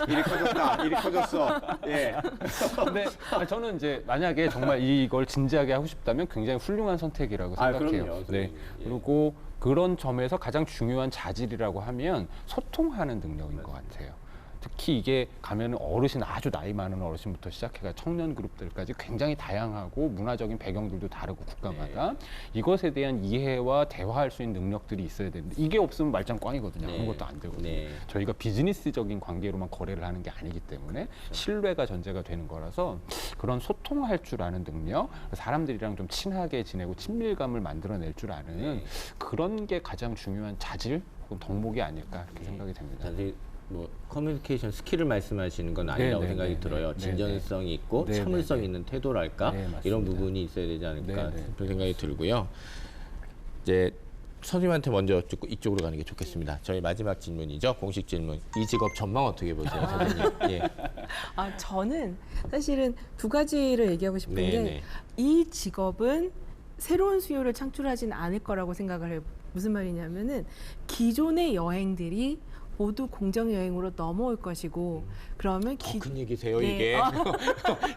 일이 커졌다. 일이 커졌어. 근데 저는 이제 만약에 정말 이걸 진지하게 하고 싶다면 굉장히 훌륭한 선택이라고 생각해요. 그럼요, 그리고 그런 점에서 가장 중요한 자질이라고 하면 소통하는 능력인 것 같아요. 특히 이게 가면은 어르신 아주 나이 많은 어르신부터 시작해가 청년 그룹들까지 굉장히 다양하고 문화적인 배경들도 다르고 국가마다 이것에 대한 이해와 대화할 수 있는 능력들이 있어야 되는데 이게 없으면 말짱 꽝이거든요. 아무것도 안 되거든요. 저희가 비즈니스적인 관계로만 거래를 하는 게 아니기 때문에 신뢰가 전제가 되는 거라서 그런 소통할 줄 아는 능력, 사람들이랑 좀 친하게 지내고 친밀감을 만들어낼 줄 아는 그런 게 가장 중요한 자질 혹은 덕목이 아닐까 이렇게 생각이 됩니다. 뭐 커뮤니케이션 스킬을 말씀하시는 건 아니라고 생각이 들어요. 진전성이 있고 참을성 있는 태도랄까 이런 부분이 있어야 되지 않을까 그런 생각이 들고요. 이제 선생님한테 먼저 여쭙고 이쪽으로 가는 게 좋겠습니다. 저희 마지막 질문이죠. 공식 질문. 이 직업 전망 어떻게 보세요, 선생님? 저는 사실은 두 가지를 얘기하고 싶은 게 이 직업은 새로운 수요를 창출하진 않을 거라고 생각을 해요. 무슨 말이냐면은 기존의 여행들이 모두 공정 여행으로 넘어올 것이고 그러면 더 큰 얘기세요, 네. 이게.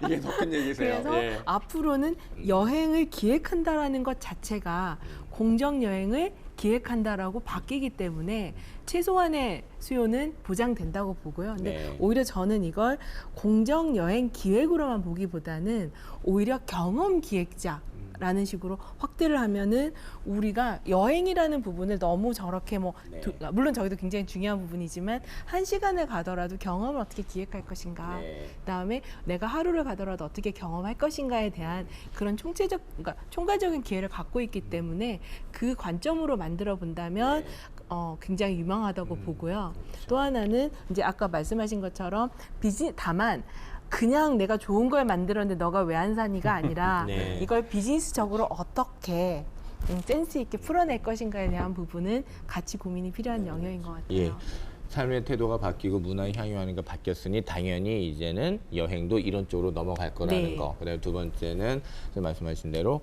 이게 더 큰 얘기세요. 그래서 예. 앞으로는 여행을 기획한다라는 것 자체가 공정 여행을 기획한다라고 바뀌기 때문에 최소한의 수요는 보장된다고 보고요. 근데 네. 오히려 저는 이걸 공정 여행 기획으로만 보기보다는 오히려 경험 기획자라는 식으로 확대를 하면은 우리가 여행이라는 부분을 너무 저렇게 뭐 네. 물론 저희도 굉장히 중요한 부분이지만 한 시간을 가더라도 경험을 어떻게 기획할 것인가, 네. 그다음에 내가 하루를 가더라도 어떻게 경험할 것인가에 대한 그런 그러니까 총괄적인 기회를 갖고 있기 때문에 그 관점으로 만들어 본다면 네. 굉장히 유망하다고 보고요. 그렇죠. 또 하나는 이제 아까 말씀하신 것처럼 다만 그냥 내가 좋은 걸 만들었는데 너가 왜 안 사니가 아니라 네. 이걸 비즈니스적으로 어떻게 센스 있게 풀어낼 것인가에 대한 부분은 같이 고민이 필요한 영역인 것 같아요. 예. 삶의 태도가 바뀌고 문화의 향유하는 게 바뀌었으니 당연히 이제는 여행도 이런 쪽으로 넘어갈 거라는 네. 거. 그다음에 두 번째는 선생님 말씀하신 대로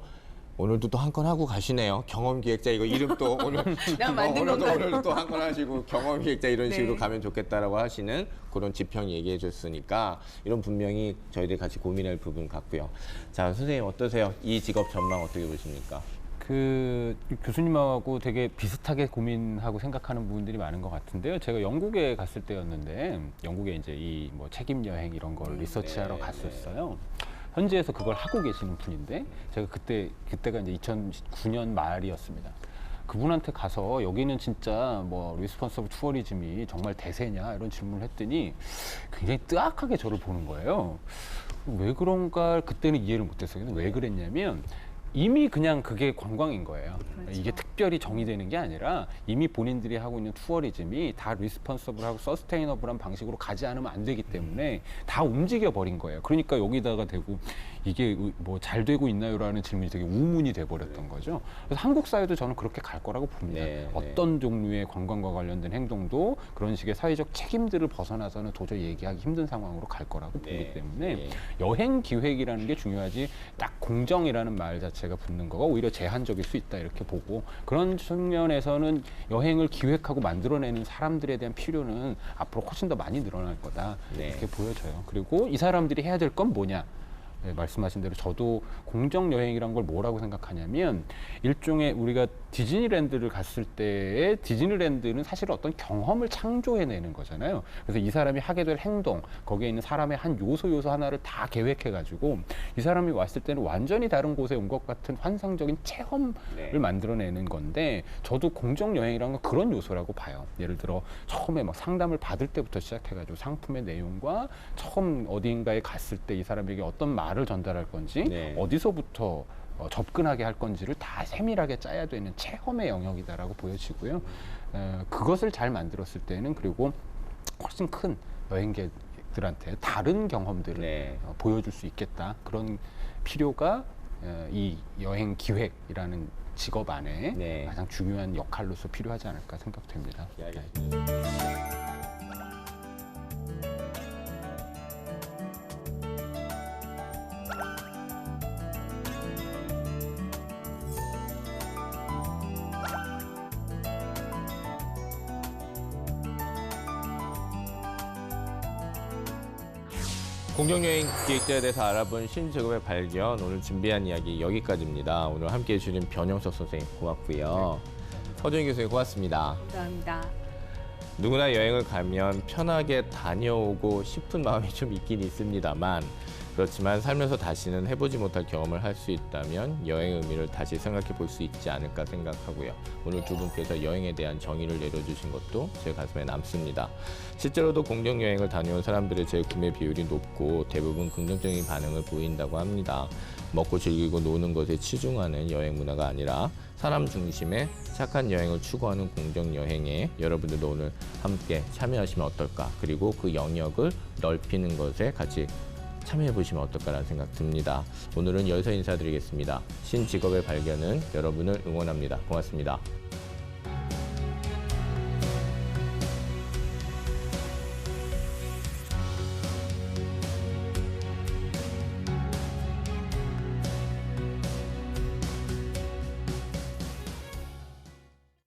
오늘도 또 한 건 하고 가시네요. 경험기획자 이거 이름 또 오늘 내가 만든 건가요? 오늘 또 한 건 하시고 경험기획자 이런 네. 식으로 가면 좋겠다라고 하시는 그런 지평 얘기해 줬으니까 이런 분명히 저희들이 같이 고민할 부분 같고요. 자, 선생님 어떠세요? 이 직업 전망 어떻게 보십니까? 그 교수님하고 되게 비슷하게 고민하고 생각하는 부분들이 많은 것 같은데요. 제가 영국에 갔을 때였는데 영국에 이제 이 뭐 책임 여행 이런 걸 리서치하러 네, 갔었어요. 현지에서 그걸 하고 계시는 분인데 제가 그때가 이제 2009년 말이었습니다. 그분한테 가서 여기는 진짜 뭐 리스폰서블 투어리즘이 정말 대세냐 이런 질문을 했더니 굉장히 뜨악하게 저를 보는 거예요. 왜 그런가 그때는 이해를 못했어요. 근데 왜 그랬냐면 이미 그냥 그게 관광인 거예요. 그렇죠. 이게 특별히 정의되는 게 아니라 이미 본인들이 하고 있는 투어리즘이 다 리스폰서블하고 서스테이너블한 방식으로 가지 않으면 안 되기 때문에 다 움직여 버린 거예요. 그러니까 여기다가 대고 이게 뭐 잘 되고 있나요라는 질문이 되게 우문이 돼 버렸던 거죠. 그래서 한국 사회도 저는 그렇게 갈 거라고 봅니다. 네, 어떤 종류의 관광과 관련된 행동도 그런 식의 사회적 책임들을 벗어나서는 도저히 얘기하기 힘든 상황으로 갈 거라고 네, 보기 때문에 네. 여행 기획이라는 게 중요하지 딱 공정이라는 말 자체가 붙는 거가 오히려 제한적일 수 있다 이렇게 보고 그런 측면에서는 여행을 기획하고 만들어내는 사람들에 대한 필요는 앞으로 훨씬 더 많이 늘어날 거다 네. 이렇게 보여져요. 그리고 이 사람들이 해야 될 건 뭐냐? 네, 말씀하신 대로 저도 공정 여행이란 걸 뭐라고 생각하냐면 일종의 우리가 디즈니랜드를 갔을 때의 디즈니랜드는 사실 어떤 경험을 창조해내는 거잖아요. 그래서 이 사람이 하게 될 행동, 거기에 있는 사람의 한 요소 하나를 다 계획해가지고 이 사람이 왔을 때는 완전히 다른 곳에 온 것 같은 환상적인 체험을 네. 만들어내는 건데 저도 공정 여행이라는 건 그런 요소라고 봐요. 예를 들어 처음에 막 상담을 받을 때부터 시작해가지고 상품의 내용과 처음 어딘가에 갔을 때 이 사람에게 어떤 말을 전달할 건지 네. 어디서부터 접근하게 할 건지를 다 세밀하게 짜야 되는 체험의 영역이다라고 보여지고요. 그것을 잘 만들었을 때는 그리고 훨씬 큰 여행객들한테 다른 경험들을 네. 보여줄 수 있겠다. 그런 필요가 이 여행 기획이라는 직업 안에 네. 가장 중요한 역할로서 필요하지 않을까 생각됩니다. 예, 알겠습니다. 공정여행 기획자에 대해서 알아본 신직업의 발견, 오늘 준비한 이야기 여기까지입니다. 오늘 함께해 주신 변영석 선생님 고맙고요. 허준희 교수님 고맙습니다. 감사합니다. 누구나 여행을 가면 편하게 다녀오고 싶은 마음이 좀 있긴 있습니다만 그렇지만 살면서 다시는 해보지 못할 경험을 할 수 있다면 여행의 의미를 다시 생각해 볼 수 있지 않을까 생각하고요. 오늘 두 분께서 여행에 대한 정의를 내려주신 것도 제 가슴에 남습니다. 실제로도 공정여행을 다녀온 사람들의 재구매 비율이 높고 대부분 긍정적인 반응을 보인다고 합니다. 먹고 즐기고 노는 것에 치중하는 여행 문화가 아니라 사람 중심의 착한 여행을 추구하는 공정여행에 여러분들도 오늘 함께 참여하시면 어떨까, 그리고 그 영역을 넓히는 것에 같이 참여해 보시면 어떨까라는 생각 듭니다. 오늘은 여기서 인사드리겠습니다. 신직업의 발견은 여러분을 응원합니다. 고맙습니다.